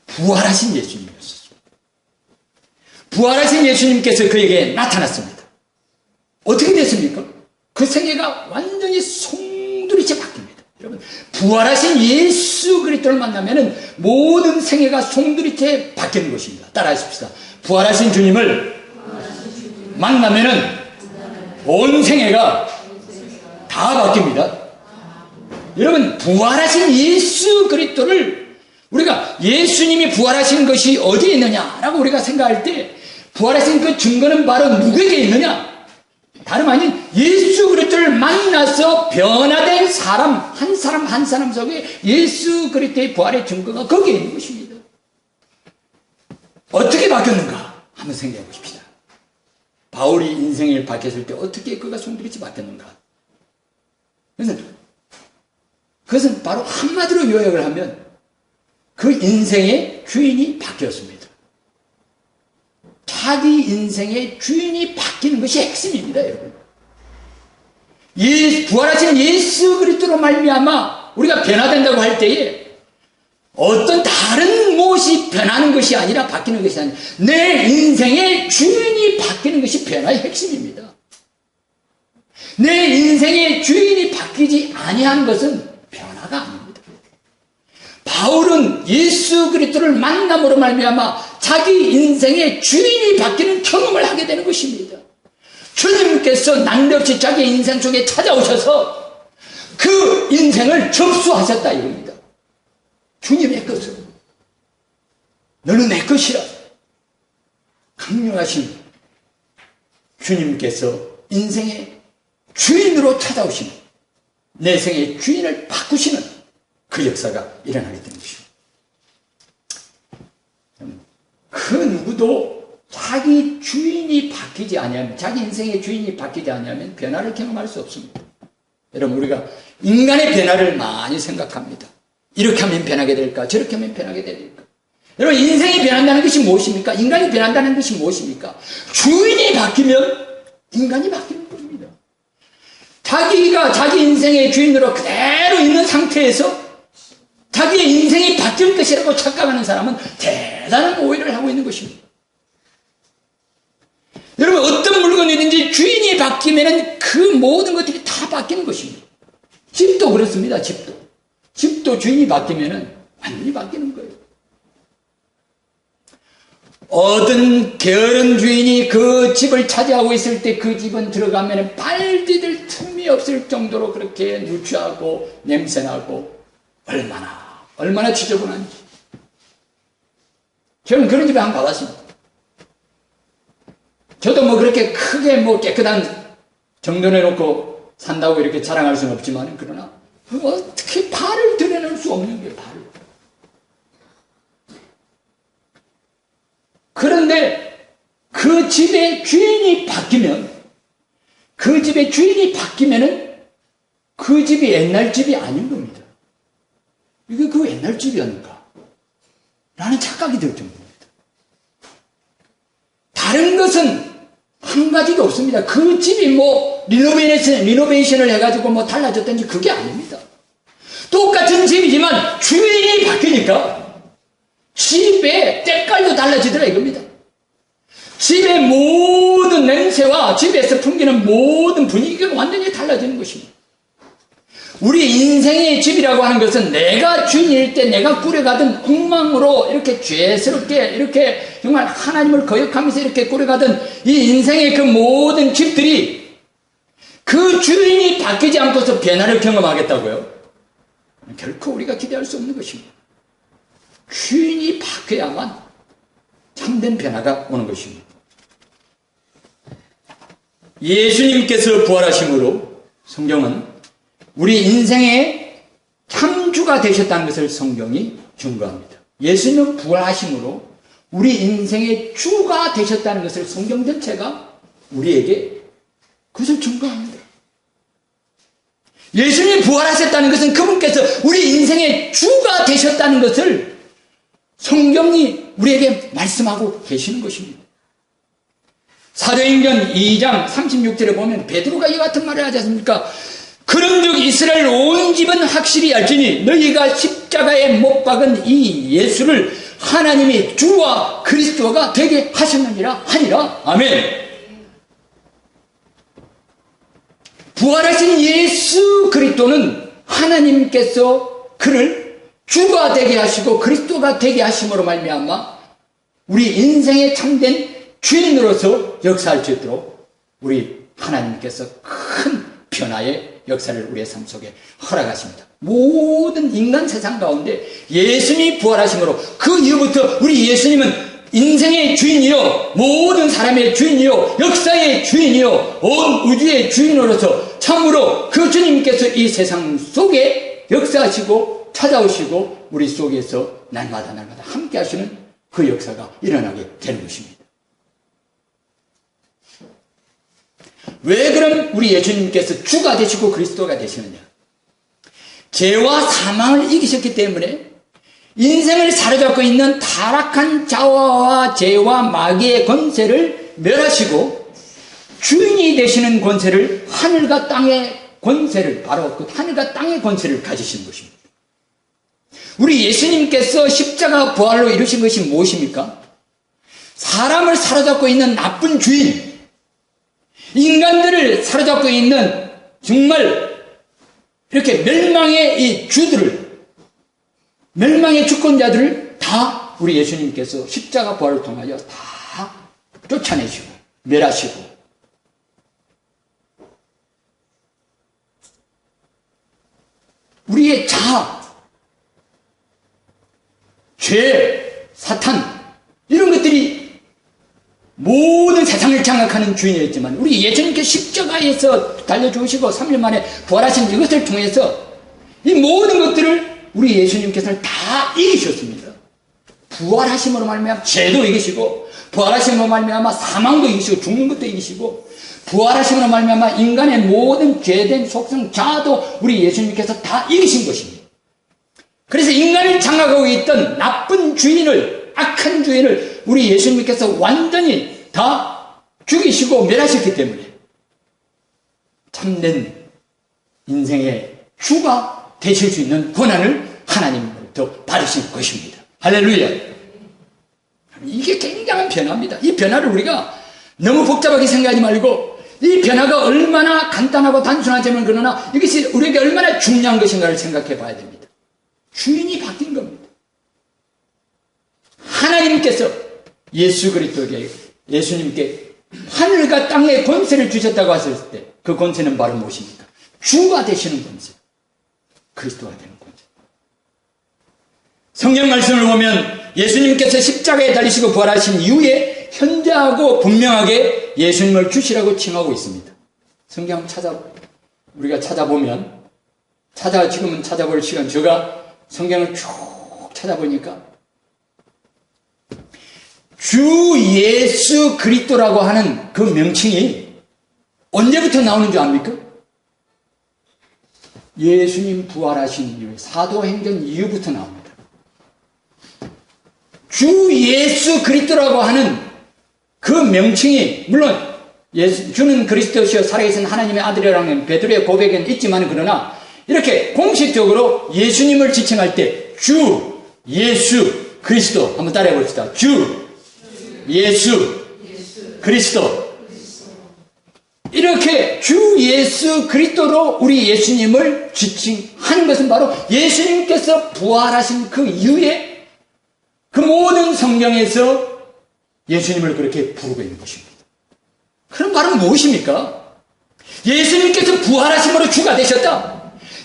부활하신 예수님이었습니다. 부활하신 예수님께서 그에게 나타났습니다. 어떻게 됐습니까? 그 생애가 완전히 송두리째 바뀝니다. 여러분, 부활하신 예수 그리스도를 만나면 모든 생애가 송두리째 바뀌는 것입니다. 따라하십시다. 부활하신 주님을 만나면 온 생애가 다 바뀝니다. 여러분, 부활하신 예수 그리스도를 우리가 예수님이 부활하신 것이 어디에 있느냐라고 우리가 생각할 때 부활하신 그 증거는 바로 누구에게 있느냐? 다름 아닌 예수 그리스도를 만나서 변화된 사람 한 사람 속에 예수 그리스도의 부활의 증거가 거기에 있는 것입니다. 어떻게 바뀌었는가? 한번 생각해 보십시다. 바울이 인생을 바뀌었을 때 어떻게 그가 손들이지 바뀌었는가? 그것은 바로 한마디로 요약을 하면 그 인생의 주인이 바뀌었습니다. 자기 인생의 주인이 바뀌는 것이 핵심입니다, 여러분. 부활하신 예수 그리스도로 말미암아 우리가 변화된다고 할 때에 어떤 다른 무엇이 변하는 것이 아니라 바뀌는 것이 아니라 내 인생의 주인이 바뀌는 것이 변화의 핵심입니다. 내 인생의 주인이 바뀌지 아니한 것은 변화가 아닙니다. 바울은 예수 그리스도를 만남으로 말미암아 자기 인생의 주인이 바뀌는 경험을 하게 되는 것입니다. 주님께서 난데없이 자기 인생 속에 찾아오셔서 그 인생을 접수하셨다 이겁니다. 주님의 것을 너는 내 것이라 강력하신 주님께서 인생의 주인으로 찾아오시는 내 생의 주인을 바꾸시는 그 역사가 일어나게 되는 것입니다. 그 누구도 자기 주인이 바뀌지 아니하면, 자기 인생의 주인이 바뀌지 아니하면 변화를 경험할 수 없습니다. 여러분, 우리가 인간의 변화를 많이 생각합니다. 이렇게 하면 변하게 될까? 저렇게 하면 변하게 될까? 여러분, 인생이 변한다는 것이 무엇입니까? 인간이 변한다는 것이 무엇입니까? 주인이 바뀌면 인간이 바뀌는 겁니다. 자기가 자기 인생의 주인으로 그대로 있는 상태에서 자기의 인생이 바뀔 것이라고 착각하는 사람은 대단한 오해를 하고 있는 것입니다. 여러분, 어떤 물건이든지 주인이 바뀌면 그 모든 것들이 다 바뀌는 것입니다. 집도 그렇습니다. 집도 주인이 바뀌면 완전히 바뀌는 거예요. 어떤 게으른 주인이 그 집을 차지하고 있을 때 그 집은 들어가면 발 디딜 틈이 없을 정도로 그렇게 누추하고 냄새나고 얼마나 지저분한지. 저는 그런 집에 한번 가봤습니다. 저도 뭐 그렇게 크게 뭐 깨끗한 정돈해놓고 산다고 이렇게 자랑할 수는 없지만, 그러나 어떻게 발을 드러낼 수 없는 게 발을. 그런데 그 집의 주인이 바뀌면은 그 집이 옛날 집이 아닌 겁니다. 이게 그 옛날 집이었는가? 라는 착각이 들 정도입니다. 다른 것은 한 가지도 없습니다. 그 집이 뭐 리노베이션을 해가지고 뭐 달라졌든지 그게 아닙니다. 똑같은 집이지만 주인이 바뀌니까 집의 때깔도 달라지더라 이겁니다. 집의 모든 냄새와 집에서 풍기는 모든 분위기가 완전히 달라지는 것입니다. 우리 인생의 집이라고 하는 것은 내가 주인일 때 내가 꾸려가던 엉망으로 이렇게 죄스럽게 이렇게 정말 하나님을 거역하면서 이렇게 꾸려가던 이 인생의 그 모든 집들이 그 주인이 바뀌지 않고서 변화를 경험하겠다고요? 결코 우리가 기대할 수 없는 것입니다. 주인이 바뀌어야만 참된 변화가 오는 것입니다. 예수님께서 부활하심으로 성경은 우리 인생의 참주가 되셨다는 것을 성경이 증거합니다. 예수님은 부활하심으로 우리 인생의 주가 되셨다는 것을 성경 전체가 우리에게 그것을 증거합니다. 예수님이 부활하셨다는 것은 그분께서 우리 인생의 주가 되셨다는 것을 성경이 우리에게 말씀하고 계시는 것입니다. 사도행전 2장 36절에 보면 베드로가 이 같은 말을 하지 않습니까? 그런즉 이스라엘 온 집은 확실히 알지니 너희가 십자가에 못 박은 이 예수를 하나님이 주와 그리스도가 되게 하셨느니라 하니라. 아멘. 부활하신 예수 그리스도는 하나님께서 그를 주가 되게 하시고 그리스도가 되게 하심으로 말미암아 우리 인생의 참된 주인으로서 역사할 수 있도록 우리 하나님께서 큰 변화의 역사를 우리의 삶 속에 허락하십니다. 모든 인간 세상 가운데 예수님이 부활하심으로 그 이후부터 우리 예수님은 인생의 주인이요, 모든 사람의 주인이요, 역사의 주인이요, 온 우주의 주인으로서 참으로 그 주님께서 이 세상 속에 역사하시고 찾아오시고 우리 속에서 날마다 함께 하시는 그 역사가 일어나게 되는 것입니다. 왜 그럼 우리 예수님께서 주가 되시고 그리스도가 되시느냐? 죄와 사망을 이기셨기 때문에 인생을 사로잡고 있는 타락한 자와와 죄와 마귀의 권세를 멸하시고 주인이 되시는 권세를, 하늘과 땅의 권세를, 바로 그 하늘과 땅의 권세를 가지신 것입니다. 우리 예수님께서 십자가 부활로 이루신 것이 무엇입니까? 사람을 사로잡고 있는 나쁜 주인, 인간들을 사로잡고 있는 정말 이렇게 멸망의 이 주들을, 멸망의 주권자들을 다 우리 예수님께서 십자가 부활을 통하여 다 쫓아내시고 멸하시고, 우리의 자아, 죄, 사탄, 이런 것들이 모든 세상을 장악하는 주인이었지만 우리 예수님께서 십자가에서 달려주시고 3일 만에 부활하신 이것을 통해서 이 모든 것들을 우리 예수님께서는 다 이기셨습니다. 부활하심으로 말미암아 죄도 이기시고, 부활하심으로 말미암아 사망도 이기시고, 죽는 것도 이기시고, 부활하심으로 말미암아 인간의 모든 죄된 속성 자아도 우리 예수님께서 다 이기신 것입니다. 그래서 인간을 장악하고 있던 나쁜 주인을, 악한 주인을 우리 예수님께서 완전히 다 죽이시고 멸하셨기 때문에 참된 인생의 주가 되실 수 있는 권한을 하나님으로부터 받으신 것입니다. 할렐루야. 이게 굉장한 변화입니다. 이 변화를 우리가 너무 복잡하게 생각하지 말고, 이 변화가 얼마나 간단하고 단순하지만 그러나 이것이 우리에게 얼마나 중요한 것인가를 생각해 봐야 됩니다. 주인이 바뀐 겁니다. 하나님께서 예수 그리스도에게, 예수님께 하늘과 땅의 권세를 주셨다고 하셨을 때 그 권세는 바로 무엇입니까? 주가 되시는 권세, 그리스도가 되는 권세. 성경 말씀을 보면 예수님께서 십자가에 달리시고 부활하신 이후에 현재하고 분명하게 예수님을 주시라고 칭하고 있습니다. 성경 우리가 찾아보면, 지금은 찾아볼 시간, 제가 성경을 쭉 찾아보니까 주 예수 그리스도라고 하는 그 명칭이 언제부터 나오는 줄 압니까? 예수님 부활하신 이후, 사도행전 이후부터 나옵니다. 주 예수 그리스도라고 하는 그 명칭이, 물론 주는 그리스도시요 살아계신 하나님의 아들이라는 베드로의 고백은 있지만, 그러나 이렇게 공식적으로 예수님을 지칭할 때 주 예수 그리스도, 한번 따라해 봅시다. 주 예수 그리스도. 이렇게 주 예수 그리스도로 우리 예수님을 지칭하는 것은 바로 예수님께서 부활하신 그 이후에 그 모든 성경에서 예수님을 그렇게 부르고 있는 것입니다. 그럼 바로 무엇입니까? 예수님께서 부활하심으로 주가 되셨다.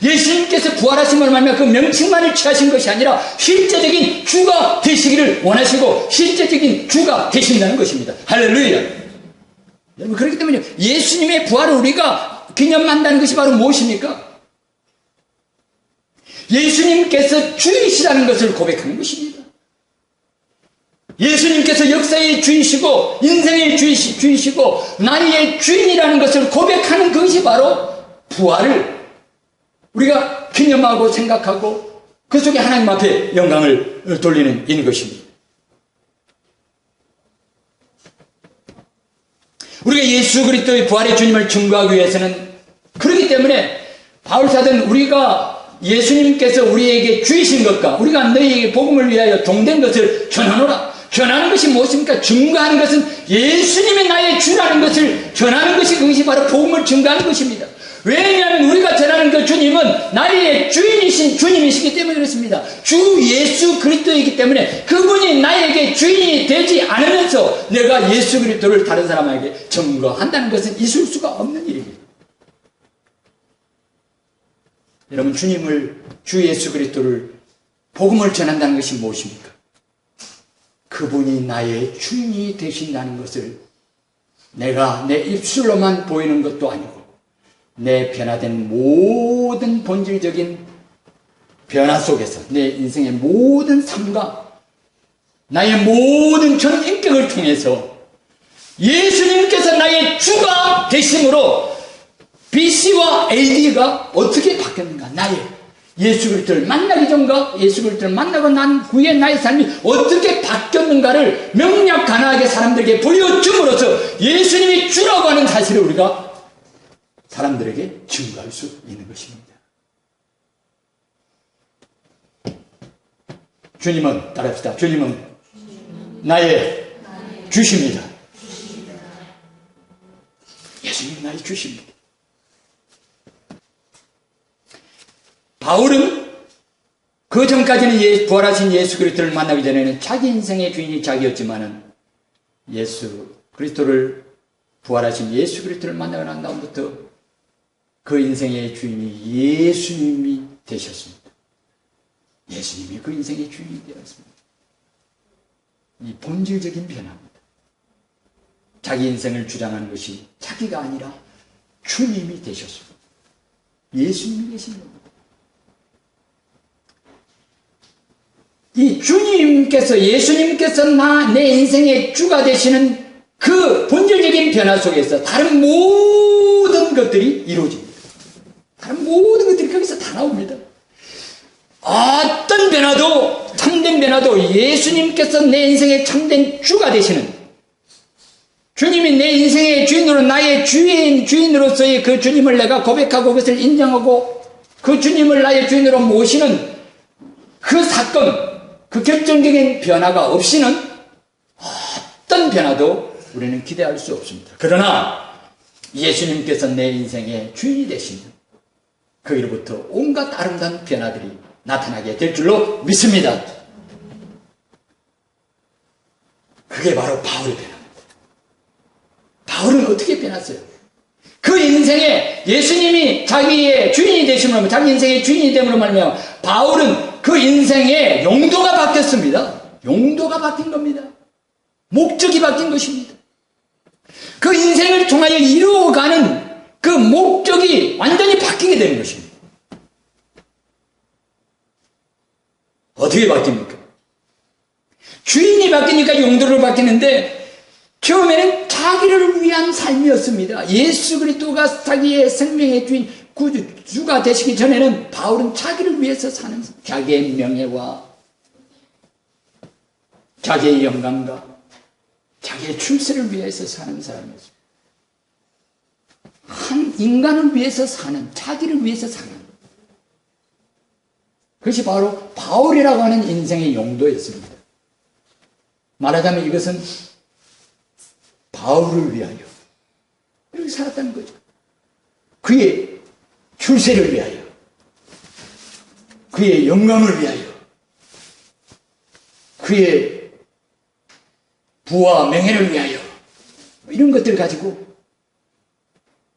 예수님께서 부활하심으로 말미암아 그 명칭만을 취하신 것이 아니라 실제적인 주가 되시기를 원하시고 실제적인 주가 되신다는 것입니다. 할렐루야. 여러분, 그렇기 때문에 예수님의 부활을 우리가 기념한다는 것이 바로 무엇입니까? 예수님께서 주이시라는 것을 고백하는 것입니다. 예수님께서 역사의 주이시고 인생의 주이시고 나의 주인이라는 것을 고백하는 것이 바로 부활을 우리가 기념하고 생각하고 그 속에 하나님 앞에 영광을 돌리는 인 것입니다. 우리가 예수 그리스도의 부활의 주님을 증거하기 위해서는, 그렇기 때문에 바울사도는 우리가 예수님께서 우리에게 주이신 것과 우리가 너희에게 복음을 위하여 종된 것을 전하노라. 전하는 것이 무엇입니까? 증거하는 것은 예수님이 나의 주라는 것을 전하는 것이, 그것이 바로 복음을 증거하는 것입니다. 왜냐하면 우리가 전하는 그 주님은 나의 주인이신 주님이시기 때문에 그렇습니다. 주 예수 그리스도이기 때문에 그분이 나에게 주인이 되지 않으면서 내가 예수 그리스도를 다른 사람에게 증거한다는 것은 있을 수가 없는 일입니다. 여러분, 주 예수 그리스도를 복음을 전한다는 것이 무엇입니까? 그분이 나의 주인이 되신다는 것을 내가 내 입술로만 보이는 것도 아니고 내 변화된 모든 본질적인 변화 속에서 내 인생의 모든 삶과 나의 모든 전 인격을 통해서 예수님께서 나의 주가 되심으로 BC와 AD가 어떻게 바뀌었는가? 나의 예수 그리스도를 만나기 전과 예수 그리스도를 만나고 난 후에 나의 삶이 어떻게 바뀌었는가를 명략가나하게 사람들에게 보여줌으로써 예수님이 주라고 하는 사실을 우리가 사람들에게 증거할 수 있는 것입니다. 주님은, 따라합시다. 주님은 나의 주십니다. 예수님은 나의 주십니다. 바울은 그 전까지는 부활하신 예수 그리스도를 만나기 전에는 자기 인생의 주인이 자기였지만은 예수 그리스도를 부활하신 예수 그리스도를 만나고 난 다음부터 그 인생의 주인이 예수님이 되셨습니다. 예수님이 그 인생의 주인이 되었습니다. 이 본질적인 변화입니다. 자기 인생을 주장하는 것이 자기가 아니라 주님이 되셨습니다. 예수님이 되신 겁니다. 이 주님께서, 예수님께서 내 인생의 주가 되시는 그 본질적인 변화 속에서 다른 모든 것들이 이루어집니다. 다른 모든 것들이 거기서 다 나옵니다. 어떤 변화도, 참된 변화도 예수님께서 내 인생의 참된 주가 되시는, 주님이 내 인생의 주인으로, 나의 주인으로서의 그 주님을 내가 고백하고 그것을 인정하고 그 주님을 나의 주인으로 모시는 그 사건, 그 결정적인 변화가 없이는 어떤 변화도 우리는 기대할 수 없습니다. 그러나 예수님께서 내 인생의 주인이 되시면 거기로부터 온갖 아름다운 변화들이 나타나게 될 줄로 믿습니다. 그게 바로 바울의 변화입니다. 바울은 어떻게 변했어요? 그 인생에 예수님이 자기의 주인이 되심으로, 자기 인생의 주인이 됨으로 말미암아 바울은 그 인생의 용도가 바뀌었습니다. 용도가 바뀐 겁니다. 목적이 바뀐 것입니다. 그 인생을 통하여 이루어가는 그 목적이 완전히 바뀌게 되는 것입니다. 어떻게 바뀝니까? 주인이 바뀌니까 용도를 바뀌는데 처음에는 자기를 위한 삶이었습니다. 예수 그리스도가 자기의 생명의 주인, 주가 되시기 전에는 바울은 자기를 위해서 사는, 자기의 명예와 자기의 영광과 자기의 출세를 위해서 사는 사람이었습니다. 한 인간을 위해서 사는, 자기를 위해서 사는, 그것이 바로 바울이라고 하는 인생의 용도였습니다. 말하자면 이것은 바울을 위하여 이렇게 살았다는 거죠. 그의 출세를 위하여, 그의 영광을 위하여, 그의 부와 명예를 위하여, 이런 것들을 가지고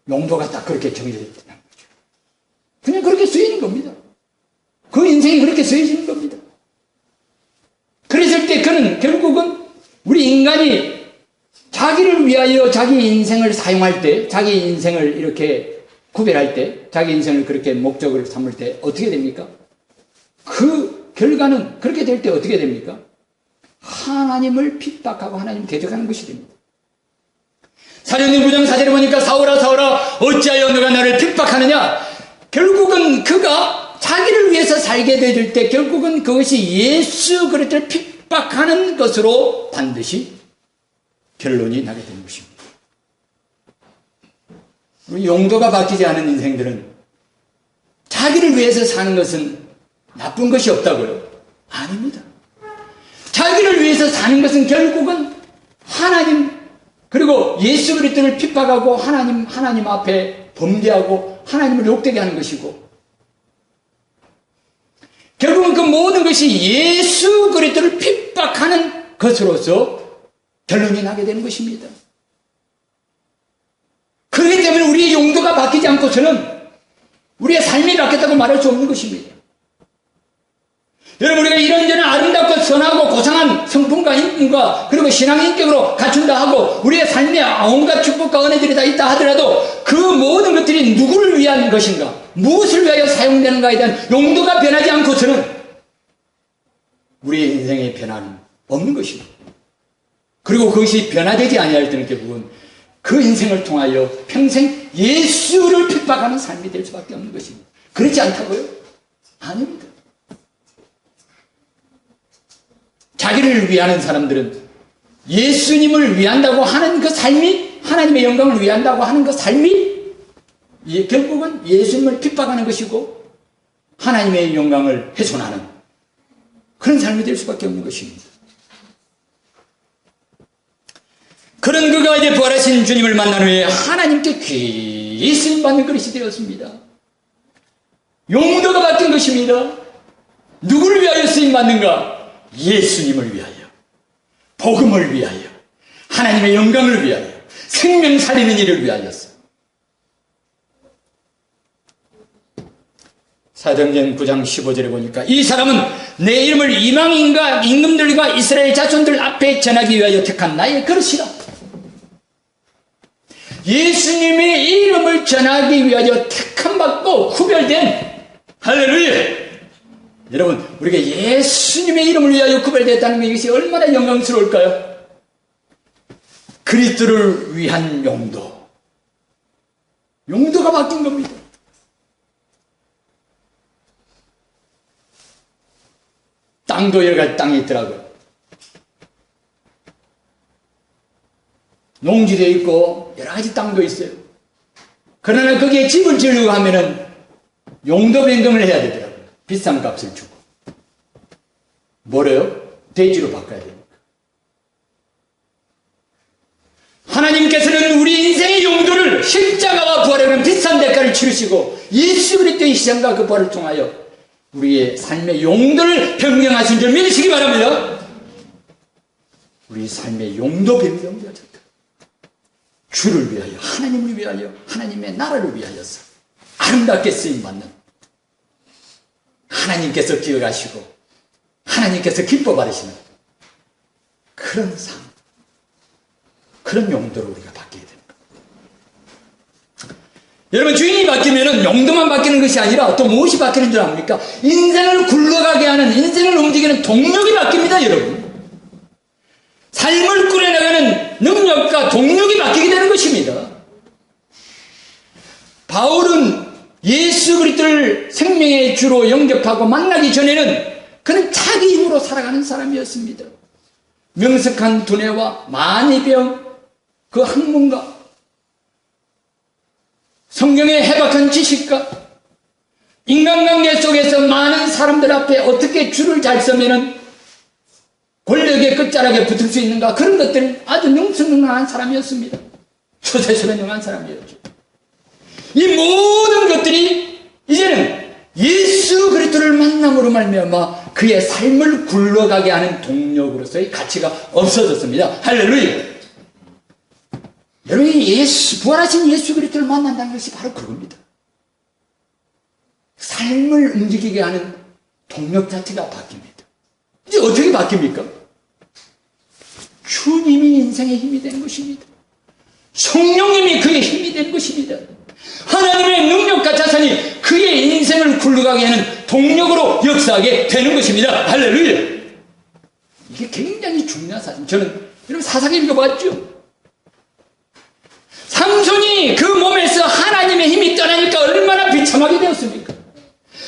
용도가 딱 그렇게 정해져 있다는 거죠. 그냥 그렇게 쓰이는 겁니다. 그 인생이 그렇게 쓰여지는 겁니다. 그랬을 때 그는 결국은 우리 인간이 자기를 위하여 자기 인생을 사용할 때, 자기 인생을 이렇게 구별할 때, 자기 인생을 그렇게 목적으로 삼을 때 어떻게 됩니까? 그 결과는 그렇게 될 때 어떻게 됩니까? 하나님을 핍박하고 하나님을 대적하는 것이 됩니다. 사도행전 9장 4절에 보니까 사울아 사울아 어찌하여 너가 나를 핍박하느냐? 결국은 그가 자기를 위해서 살게 될 때 결국은 그것이 예수 그리스도를 핍박하는 것으로 반드시 결론이 나게 되는 것입니다. 용도가 바뀌지 않은 인생들은 자기를 위해서 사는 것은 나쁜 것이 없다고요? 아닙니다. 자기를 위해서 사는 것은 결국은 하나님 그리고 예수 그리스도를 핍박하고 하나님 앞에 범죄하고 하나님을 욕되게 하는 것이고 결국은 그 모든 것이 예수 그리스도를 핍박하는 것으로서 결론이 나게 되는 것입니다. 그렇기 때문에 우리의 용도가 바뀌지 않고서는 우리의 삶이 바뀌었다고 말할 수 없는 것입니다. 여러분 우리가 이런저런 아름답고 선하고 고상한 성품과 신앙인과 그리고 신앙 인격으로 갖춘다 하고 우리의 삶에 온갖 축복과 은혜들이 다 있다 하더라도 그 모든 것들이 누구를 위한 것인가, 무엇을 위하여 사용되는가에 대한 용도가 변하지 않고서는 우리의 인생의 변화는 없는 것입니다. 그리고 그것이 변화되지 아니할 때는 결국은 그 인생을 통하여 평생 예수를 핍박하는 삶이 될 수밖에 없는 것입니다. 그렇지 않다고요? 아닙니다. 자기를 위하는 사람들은 예수님을 위한다고 하는 그 삶이, 하나님의 영광을 위한다고 하는 그 삶이 결국은 예수님을 핍박하는 것이고 하나님의 영광을 훼손하는 그런 삶이 될 수밖에 없는 것입니다. 그런 그가 이제 부활하신 주님을 만난 후에 하나님께 귀히 쓰임받는 그릇이 되었습니다. 용도가 바뀐 것입니다. 누구를 위하여 쓰임받는가? 예수님을 위하여, 복음을 위하여, 하나님의 영광을 위하여, 생명 살리는 일을 위하여서. 사도행전 9장 15절에 보니까 이 사람은 내 이름을 이방인과 임금들과 이스라엘 자손들 앞에 전하기 위하여 택한 나의 그릇이라. 예수님의 이름을 전하기 위하여 택함받고 구별된, 할렐루야! 여러분, 우리가 예수님의 이름을 위하여 구별됐다는 것, 이것이 얼마나 영광스러울까요? 그리스도를 위한 용도가 바뀐 겁니다. 땅도 여러 가지 땅이 있더라고요. 농지도 있고 여러 가지 땅도 있어요. 그러나 거기에 집을 지으려고 하면은 용도 변경을 해야 되더라고요. 비싼 값을 주고. 뭐래요? 대지로 바꿔야 됩니까? 하나님께서는 우리 인생의 용도를 십자가와 부활하는 비싼 대가를 치르시고 예수 그리스도의 희생과 그 부활을 통하여 우리의 삶의 용도를 변경하신 줄 믿으시기 바랍니다. 우리 삶의 용도 변경되어졌다. 주를 위하여, 하나님을 위하여, 하나님의 나라를 위하여서 아름답게 쓰임받는 하나님께서 기억하시고 하나님께서 기뻐 받으시는 그런 삶, 그런 용도로 우리가 바뀌게 됩니다. 여러분, 주인이 바뀌면 용도만 바뀌는 것이 아니라 또 무엇이 바뀌는 줄 압니까? 인생을 굴러가게 하는, 인생을 움직이는 동력이 바뀝니다. 여러분, 삶을 꾸려나가는 능력과 동력이 바뀌게 되는 것입니다. 바울은 예수 그리스도를 생명의 주로 영접하고 만나기 전에는 그는 자기 힘으로 살아가는 사람이었습니다. 명석한 두뇌와 만이병, 그 학문과 성경의 해박한 지식과 인간관계 속에서 많은 사람들 앞에 어떻게 줄을 잘 서면은 권력의 끝자락에 붙을 수 있는가, 그런 것들은 아주 능수능란한 사람이었습니다. 소세술에 능한 사람이었죠. 이 모든 것들이 이제는 예수 그리스도를 만남으로 말미암아 그의 삶을 굴러가게 하는 동력으로서의 가치가 없어졌습니다. 할렐루야! 여러분이 부활하신 예수 그리스도를 만난다는 것이 바로 그겁니다. 삶을 움직이게 하는 동력 자체가 바뀝니다. 이제 어떻게 바뀝니까? 주님이 인생의 힘이 되는 것입니다. 성령님이 그의 힘이 되는 것입니다. 하나님의 능력과 자산이 그의 인생을 굴러가게 하는 동력으로 역사하게 되는 것입니다. 할렐루야! 이게 굉장히 중요한 사실. 저는 여러분 사사기 읽어봤죠? 삼손이 그 몸에서 하나님의 힘이 떠나니까 얼마나 비참하게 되었습니까?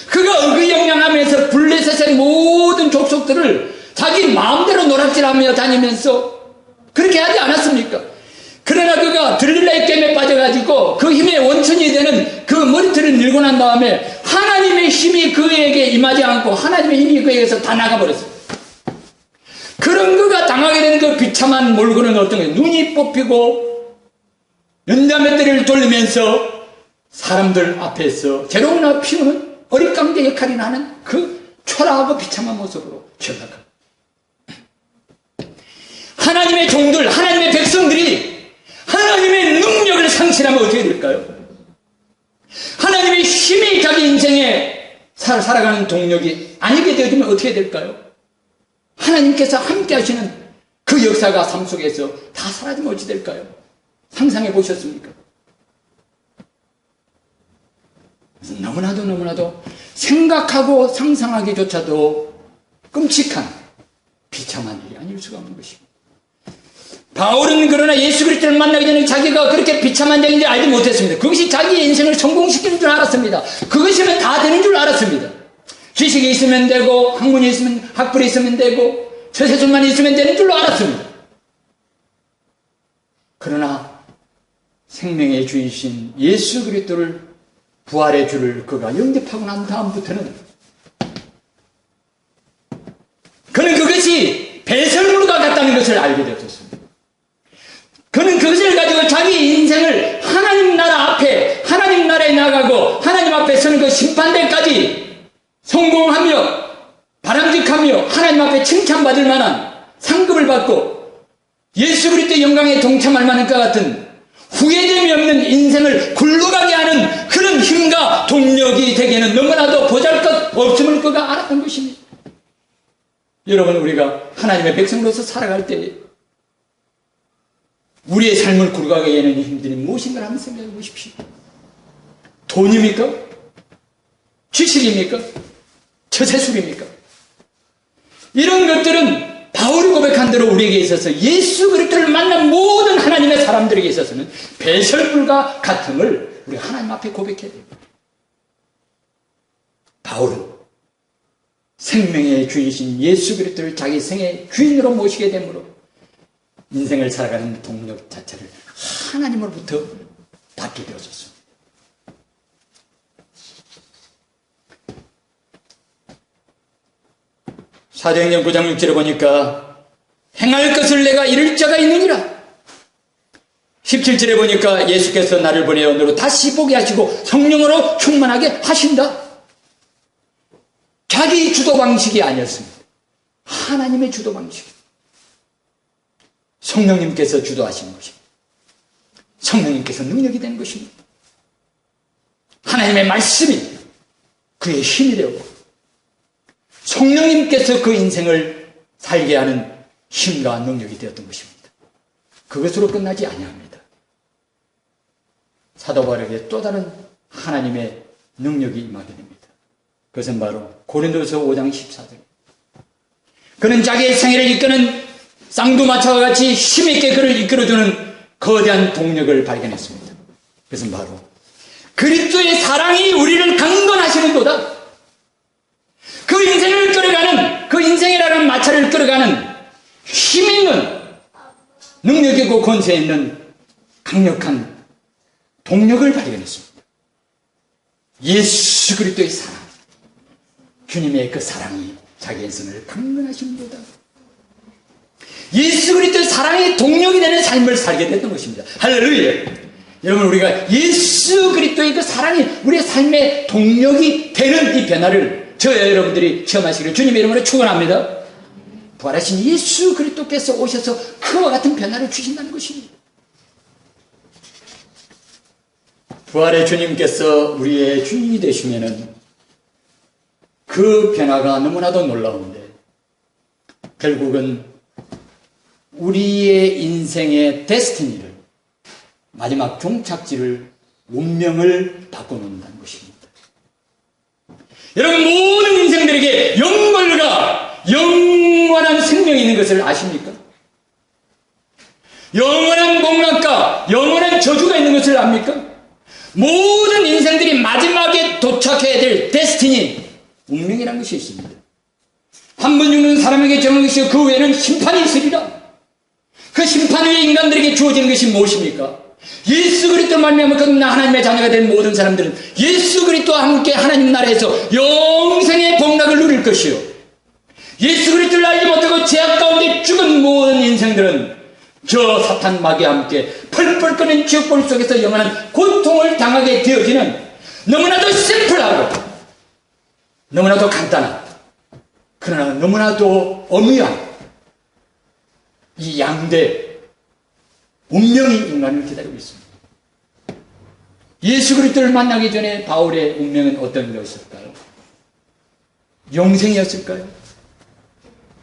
그가 의기영양하면서 블레셋의 모든 족속들을 자기 마음대로 노락질하며 다니면서 그렇게 하지 않았습니까? 그러나 그가 들릴라의 깸에 빠져가지고 그 힘의 원천이 되는 그 머리털을 밀고 난 다음에 하나님의 힘이 그에게 임하지 않고 하나님의 힘이 그에게서 다 나가버렸어요. 그런 그가 당하게 된 그 비참한 몰골은 어떤 거예요? 눈이 뽑히고 연자맷대를 돌리면서 사람들 앞에서 재롱이나 피우는 어릿감대 역할이 나는 그 초라하고 비참한 모습으로 전락합니다. 하나님의 종들, 하나님의 백성들이 하나님의 능력을 상실하면 어떻게 될까요? 하나님의 힘이 자기 인생에 살아가는 동력이 아니게 되어지면 어떻게 될까요? 하나님께서 함께 하시는 그 역사가 삶 속에서 다 사라지면 어찌 될까요? 상상해 보셨습니까? 너무나도 생각하고 상상하기조차도 끔찍한 비참한 일이 아닐 수가 없는 것입니다. 바울은 그러나 예수 그리스도를 만나기 전에 자기가 그렇게 비참한 자인지 알지 못했습니다. 그것이 자기의 인생을 성공시키는 줄 알았습니다. 그것이면 다 되는 줄 알았습니다. 지식이 있으면 되고 학문이 있으면 학벌이 있으면 되고 처세술만 있으면 되는 줄로 알았습니다. 그러나 생명의 주이신 예수 그리스도를 부활의 주를 그가 영접하고 난 다음부터는 그는 그것이 배설물과 같다는 것을 알게 되었습니다. 그는 그것을 가지고 자기 인생을 하나님 나라 앞에 하나님 나라에 나가고 하나님 앞에 서는 그 심판대까지 성공하며 바람직하며 하나님 앞에 칭찬받을 만한 상급을 받고 예수 그리스도의 영광에 동참할 만한 것 같은 후회됨이 없는 인생을 굴러가게 하는 그런 힘과 동력이 되기에는 너무나도 보잘것없음을 그가 알았던 것입니다. 여러분, 우리가 하나님의 백성으로서 살아갈 때 우리의 삶을 굴러가게 하는 힘들이 무엇인가 한번 생각해 보십시오. 돈입니까? 지식입니까? 처세술입니까? 이런 것들은 바울이 고백한 대로 우리에게 있어서 예수 그리스도를 만난 모든 하나님의 사람들에게 있어서는 배설물과 같음을 우리가 하나님 앞에 고백해야 됩니다. 바울은 생명의 주이신 예수 그리스도를 자기 생의 주인으로 모시게 되므로 인생을 살아가는 동력 자체를 하나님으로부터 받게 되어졌습니다. 사도행전 9장 6절에 보니까 행할 것을 내가 이룰 자가 있느니라. 17절에 보니까 예수께서 나를 보내어 너로 다시 보게 하시고 성령으로 충만하게 하신다. 자기 주도 방식이 아니었습니다. 하나님의 주도 방식. 성령님께서 주도하시는 것입니다. 성령님께서 능력이 되는 것입니다. 하나님의 말씀이 그의 힘이 되고 성령님께서 그 인생을 살게 하는 힘과 능력이 되었던 것입니다. 그것으로 끝나지 아니합니다. 사도 바울에게 또 다른 하나님의 능력이 임하게 됩니다. 그것은 바로 고린도서 5장 14절. 그는 자기의 생애를 이끄는 쌍두마차와 같이 힘있게 그를 이끌어주는 거대한 동력을 발견했습니다. 그것은 바로 그리스도의 사랑이 우리를 강건하시는도다. 그 인생을 끌어가는, 그 인생이라는 마차를 끌어가는 힘있는, 능력이고 권세 있는 강력한 동력을 발견했습니다. 예수 그리스도의 사랑, 주님의 그 사랑이 자기 인생을 강건하시는도다. 예수 그리스도의 사랑이 동력이 되는 삶을 살게 됐던 것입니다. 할렐루야. 여러분, 우리가 예수 그리스도의 그 사랑이 우리의 삶의 동력이 되는 이 변화를 저와 여러분들이 체험하시기를 주님의 이름으로 축원합니다. 부활하신 예수 그리스도께서 오셔서 그와 같은 변화를 주신다는 것입니다. 부활의 주님께서 우리의 주인이 되시면은 그 변화가 너무나도 놀라운데 결국은 우리의 인생의 데스티니를, 마지막 종착지를, 운명을 바꿔놓는다는 것입니다. 여러분, 모든 인생들에게 영벌과 영원한 생명이 있는 것을 아십니까? 영원한 복락과 영원한 저주가 있는 것을 압니까? 모든 인생들이 마지막에 도착해야 될 데스티니, 운명이라는 것이 있습니다. 한 번 죽는 사람에게 정한 것이요 그 외에는 심판이 있으리라. 그 심판 위에 인간들에게 주어지는 것이 무엇입니까? 예수 그리스도를 말미암아 거듭나 하나님의 자녀가 된 모든 사람들은 예수 그리스도와 함께 하나님 나라에서 영생의 복락을 누릴 것이요, 예수 그리스도를 알지 못하고 죄악 가운데 죽은 모든 인생들은 저 사탄 마귀와 함께 펄펄 끓는 지옥불 속에서 영원한 고통을 당하게 되어지는 너무나도 심플하고 너무나도 간단한, 그러나 너무나도 엄미한 이 양대 운명이 인간을 기다리고 있습니다. 예수 그리스도를 만나기 전에 바울의 운명은 어떤 것일까요? 영생이었을까요?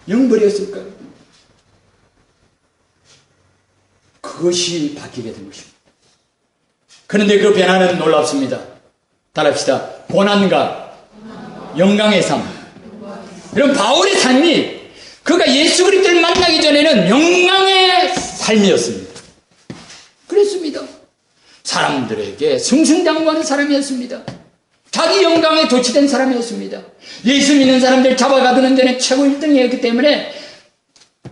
영벌이었을까요? 그것이 바뀌게 된 것입니다. 그런데 그 변화는 놀랍습니다. 따라합시다. 고난과 영광의 삶. 여러분, 바울의 삶이 그가 예수 그리스도를 만나기 전에는 영광의 삶이었습니다. 그랬습니다. 사람들에게 승승장구하는 사람이었습니다. 자기 영광에 도취된 사람이었습니다. 예수 믿는 사람들 잡아가두는 데는 최고 1등이었기 때문에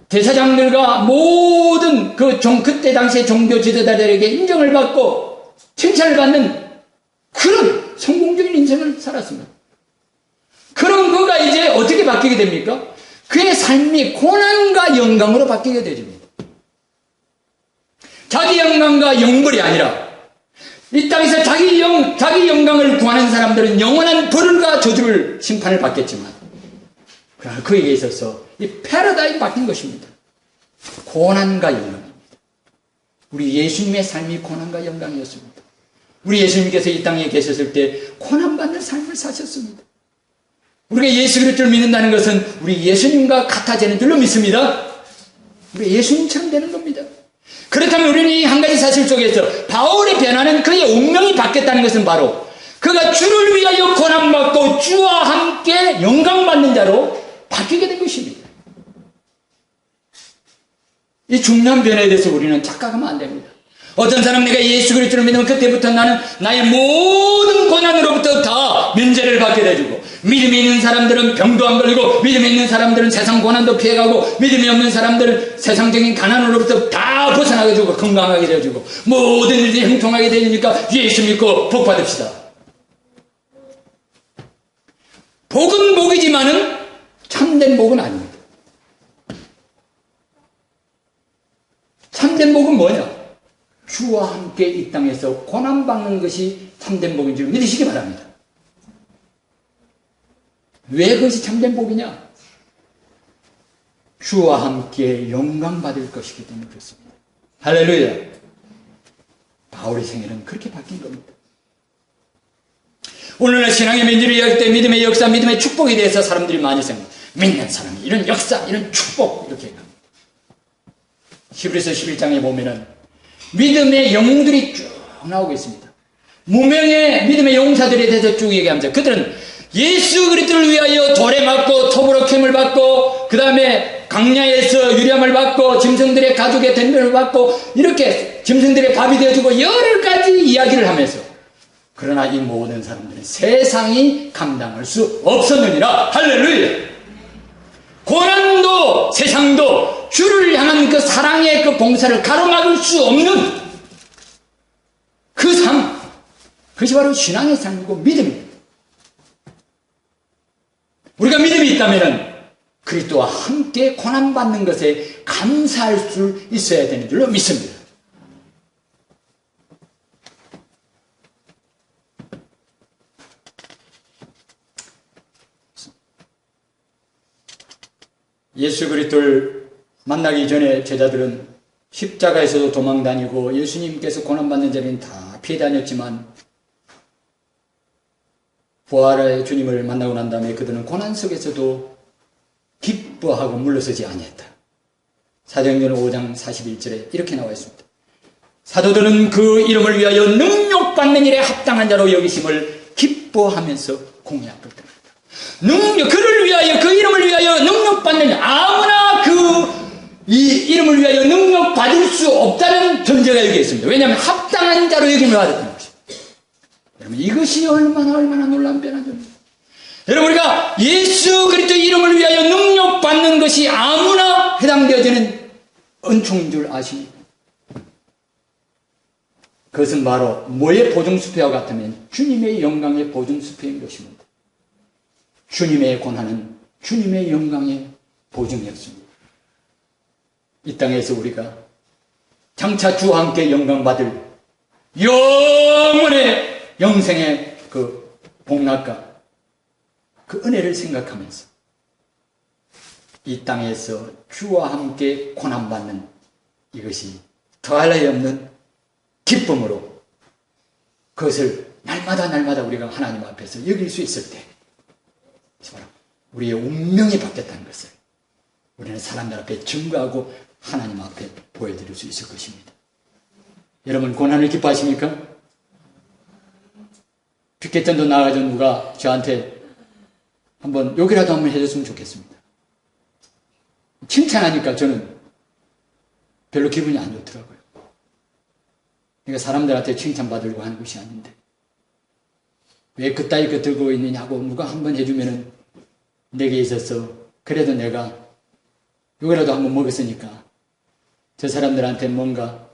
대사장들과 모든 그때 당시의 종교 지도자들에게 인정을 받고 칭찬을 받는 그런 성공적인 인생을 살았습니다. 그럼 그가 이제 어떻게 바뀌게 됩니까? 그의 삶이 고난과 영광으로 바뀌게 되집니다. 자기 영광과 영벌이 아니라 이 땅에서 자기 영광을 구하는 사람들은 영원한 벌과 저주를 심판을 받겠지만, 그러나 그에게 있어서 이 패러다임이 바뀐 것입니다. 고난과 영광입니다. 우리 예수님의 삶이 고난과 영광이었습니다. 우리 예수님께서 이 땅에 계셨을 때 고난받는 삶을 사셨습니다. 우리가 예수 그리스도를 믿는다는 것은 우리 예수님과 같아지는 줄로 믿습니다. 우리가 예수님처럼 되는 겁니다. 그렇다면 우리는 이 한 가지 사실 속에서 바울의 변화는 그의 운명이 바뀌었다는 것은 바로 그가 주를 위하여 고난받고 주와 함께 영광받는 자로 바뀌게 된 것입니다. 이 중요한 변화에 대해서 우리는 착각하면 안 됩니다. 어떤 사람 내가 예수 그리스도를 믿으면 그때부터 나는 나의 모든 고난으로부터 다 면제를 받게 돼주고, 믿음이 있는 사람들은 병도 안 걸리고, 믿음이 있는 사람들은 세상 고난도 피해가고, 믿음이 없는 사람들은 세상적인 가난으로부터 다 벗어나게 해주고 건강하게 되어주고 모든 일이 형통하게 되니까 예수 믿고 복 받읍시다. 복은 복이지만은 참된 복은 아닙니다. 참된 복은 뭐냐? 주와 함께 이 땅에서 고난받는 것이 참된 복인 줄 믿으시기 바랍니다. 왜 그것이 참된 복이냐? 주와 함께 영광받을 것이기 때문에 그렇습니다. 할렐루야. 바울의 생애는 그렇게 바뀐 겁니다. 오늘날 신앙의 민주를 이야기할 때 믿음의 역사, 믿음의 축복에 대해서 사람들이 많이 생각합니다. 믿는 사람이 이런 역사, 이런 축복 이렇게 합니다. 히브리서 11장에 보면은 믿음의 영웅들이 쭉 나오고 있습니다. 무명의 믿음의 용사들에 대해서 쭉 얘기합니다. 그들은 예수 그리스도를 위하여 돌에 맞고 톱으로 캠을 받고 그 다음에 강야에서 유리함을 받고 짐승들의 가죽의 덤벼를 받고 이렇게 짐승들의 밥이 되어주고 여러 가지 이야기를 하면서, 그러나 이 모든 사람들은 세상이 감당할 수 없었느니라. 할렐루야. 고난도 세상도 주를 향한 그 사랑의 그 봉사를 가로막을 수 없는 그 삶, 그것이 바로 신앙의 삶이고 믿음입니다. 우리가 믿음이 있다면 그리스도와 함께 고난받는 것에 감사할 수 있어야 되는 줄로 믿습니다. 예수 그리스도를 만나기 전에 제자들은 십자가에서도 도망다니고 예수님께서 고난받는 자리는 다 피해 다녔지만 부활의 주님을 만나고 난 다음에 그들은 고난 속에서도 기뻐하고 물러서지 아니했다. 사도행전 5장 41절에 이렇게 나와 있습니다. 사도들은 그 이름을 위하여 능력받는 일에 합당한 자로 여기심을 기뻐하면서 공약을 드립니다. 그를 위하여, 그 이름을 위하여 능력받는 일, 아무나 이 이름을 위하여 능력받을 수 없다는 전제가 여기 있습니다. 왜냐하면 합당한 자로 여김을 받았다는 것입니다. 여러분, 이것이 얼마나 놀라운 변화입니다. 여러분, 우리가 예수 그리스도 이름을 위하여 능력받는 것이 아무나 해당되어지는 은총인 줄 아십니까? 그것은 바로 뭐의 보증수표와 같으면 주님의 영광의 보증수표인 것입니다. 주님의 고난은 주님의 영광의 보증이었습니다. 이 땅에서 우리가 장차 주와 함께 영광받을 영원의 영생의 그 복락과 그 은혜를 생각하면서 이 땅에서 주와 함께 고난받는 이것이 더할 나위 없는 기쁨으로 그것을 날마다 우리가 하나님 앞에서 여길 수 있을 때 우리의 운명이 바뀌었다는 것을 우리는 사람들 앞에 증거하고 하나님 앞에 보여드릴 수 있을 것입니다. 여러분 고난을 기뻐하십니까? 피켓전도 나가서 누가 저한테 한번 욕이라도 한번 해줬으면 좋겠습니다. 칭찬하니까 저는 별로 기분이 안 좋더라고요. 그러니까 사람들한테 칭찬받으려고 하는 것이 아닌데 왜 그따위 거 들고 있느냐고 누가 한번 해주면은 내게 있어서 그래도 내가 욕이라도 한번 먹었으니까 저 사람들한테 뭔가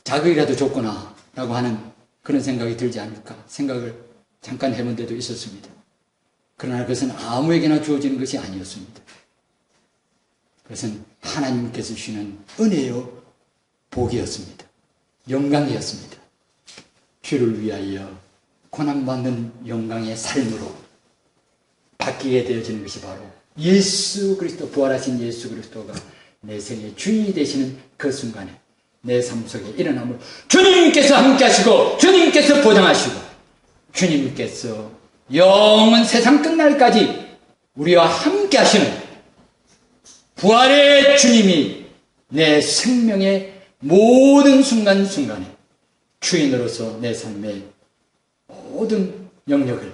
자극이라도 줬구나 라고 하는 그런 생각이 들지 않을까 생각을 잠깐 해본 데도 있었습니다. 그러나 그것은 아무에게나 주어지는 것이 아니었습니다. 그것은 하나님께서 주시는 은혜요 복이었습니다. 영광이었습니다. 주를 위하여 고난받는 영광의 삶으로 바뀌게 되어지는 것이 바로 예수 그리스도, 부활하신 예수 그리스도가 내 생의 주인이 되시는 그 순간에 내 삶 속에 일어남으로 주님께서 함께 하시고 주님께서 보장하시고 주님께서 영원 세상 끝날까지 우리와 함께 하시는 부활의 주님이 내 생명의 모든 순간순간에 주인으로서 내 삶의 모든 영역을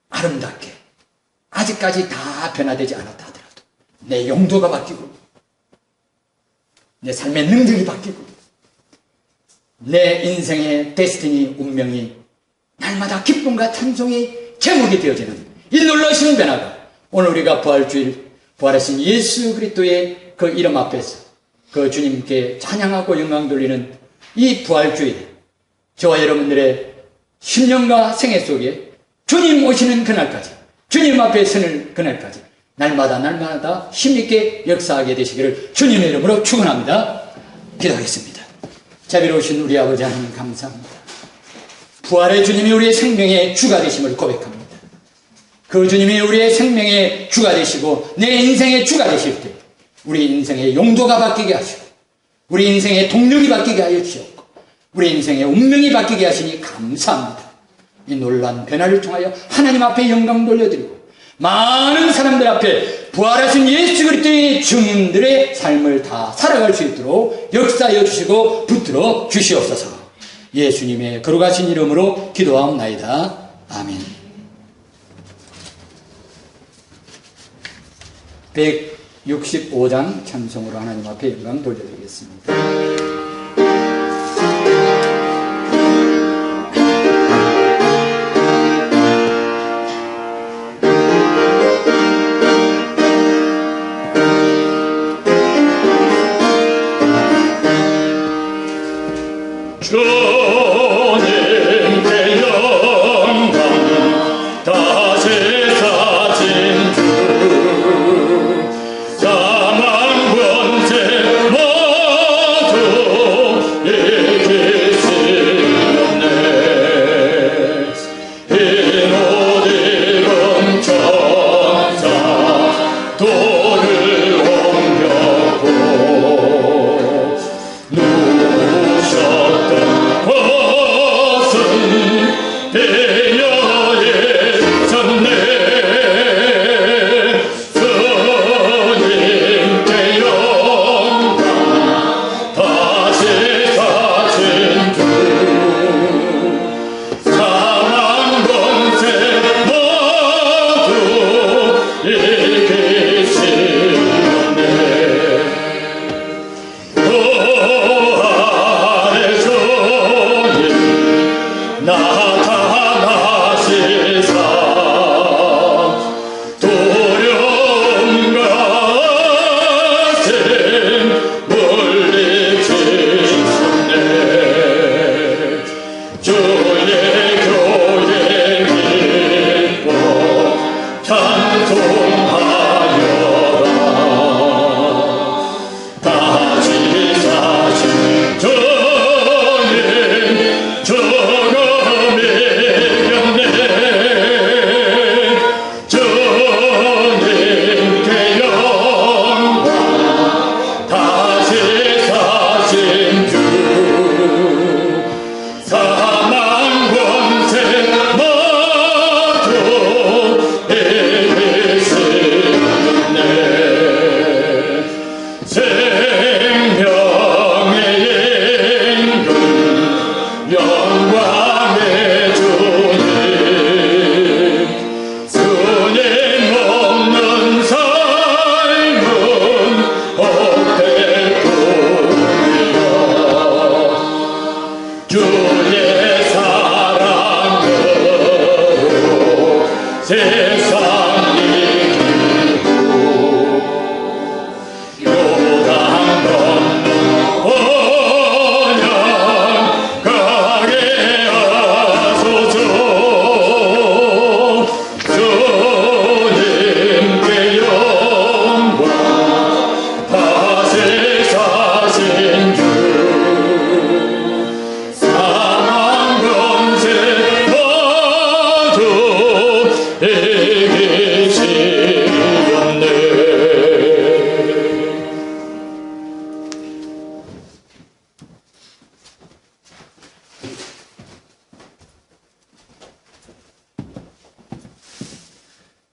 아름답게 아직까지 다 변화되지 않았다 하더라도 내 용도가 바뀌고 내 삶의 능력이 바뀌고 내 인생의 데스티니 운명이 날마다 기쁨과 찬송의 제목이 되어지는 이 놀라운 변화가 오늘 우리가 부활주일 부활하신 예수 그리스도의 그 이름 앞에서 그 주님께 찬양하고 영광 돌리는 이 부활주일 저와 여러분들의 10년과 생애 속에 주님 오시는 그날까지 주님 앞에 서는 그날까지 날마다 힘있게 역사하게 되시기를 주님의 이름으로 축원합니다. 기도하겠습니다. 자비로우신 우리 아버지 하나님 감사합니다. 부활의 주님이 우리의 생명의 주가 되심을 고백합니다. 그 주님이 우리의 생명의 주가 되시고 내 인생의 주가 되실 때 우리 인생의 용도가 바뀌게 하시고 우리 인생의 동력이 바뀌게 하여 주셨고 우리 인생의 운명이 바뀌게 하시니 감사합니다. 이 놀라운 변화를 통하여 하나님 앞에 영광 돌려드리고 많은 사람들 앞에 부활하신 예수 그리스도의 증인들의 삶을 다 살아갈 수 있도록 역사하여 주시고 붙들어 주시옵소서. 예수님의 거룩하신 이름으로 기도하옵나이다. 아멘. 165장 찬송으로 하나님 앞에 영광 돌려드리겠습니다. 주님께 영광 다시 사신 주 사망 권세 모두 이기시옵네 흰옷 입은 천사 돌을 옮겼고 누우셨던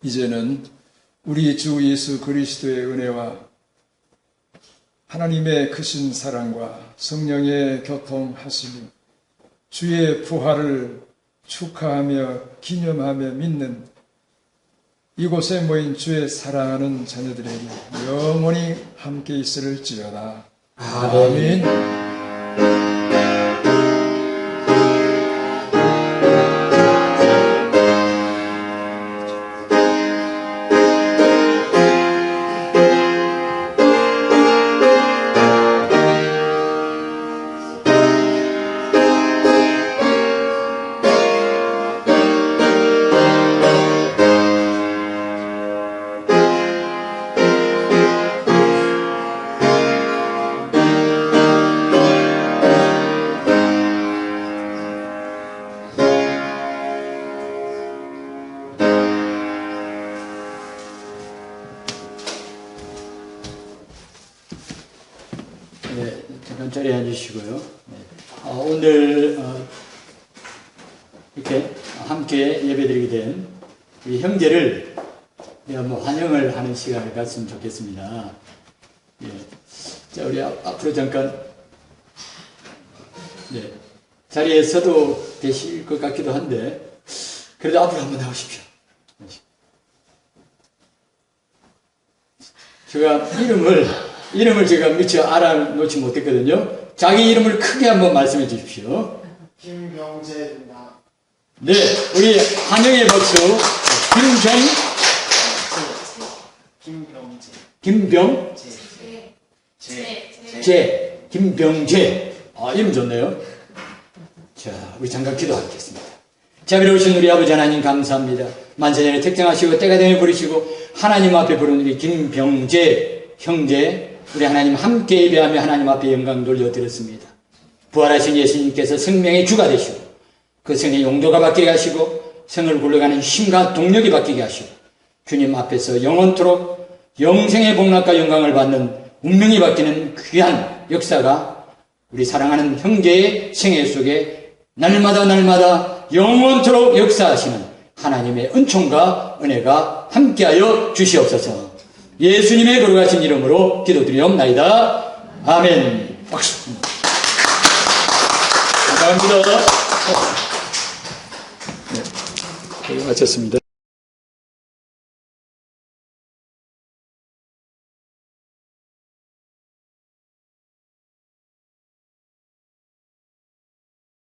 이제는 우리 주 예수 그리스도의 은혜와 하나님의 크신 사랑과 성령의 교통하심이 주의 부활을 축하하며 기념하며 믿는 이곳에 모인 주의 사랑하는 자녀들에게 영원히 함께 있을지어다. 아멘. 네, 잠깐 자리에 앉으시고요. 네. 오늘 이렇게 함께 예배드리게 된 우리 형제를 환영을 하는 시간을 갖으면 좋겠습니다. 예. 자, 우리 앞으로 잠깐 네, 자리에 서도 되실 것 같기도 한데 그래도 앞으로 한번 나오십시오. 제가 이름을 제가 미처 알아놓지 못했거든요. 자기 이름을 크게 한번 말씀해 주십시오. 김병재입니다. 네, 우리 환영의 박수. 김병재. 이름 좋네요. 자, 우리 잠깐 기도하겠습니다. 자비로우신 우리 아버지 하나님 감사합니다. 만세전에 택정하시고 때가 되면 부르시고 하나님 앞에 부른 우리 김병재 형제, 우리 하나님 함께 예배하며 하나님 앞에 영광 돌려드렸습니다. 부활하신 예수님께서 생명의 주가 되시고 그 성의 용도가 바뀌게 하시고 성을 굴러가는 힘과 동력이 바뀌게 하시고 주님 앞에서 영원토록 영생의 복락과 영광을 받는 운명이 바뀌는 귀한 역사가 우리 사랑하는 형제의 생애 속에 날마다 영원토록 역사하시는 하나님의 은총과 은혜가 함께하여 주시옵소서. 예수님의 거룩하신 이름으로 기도드리옵나이다. 아멘. 박수. 감사합니다. 네, 마쳤습니다.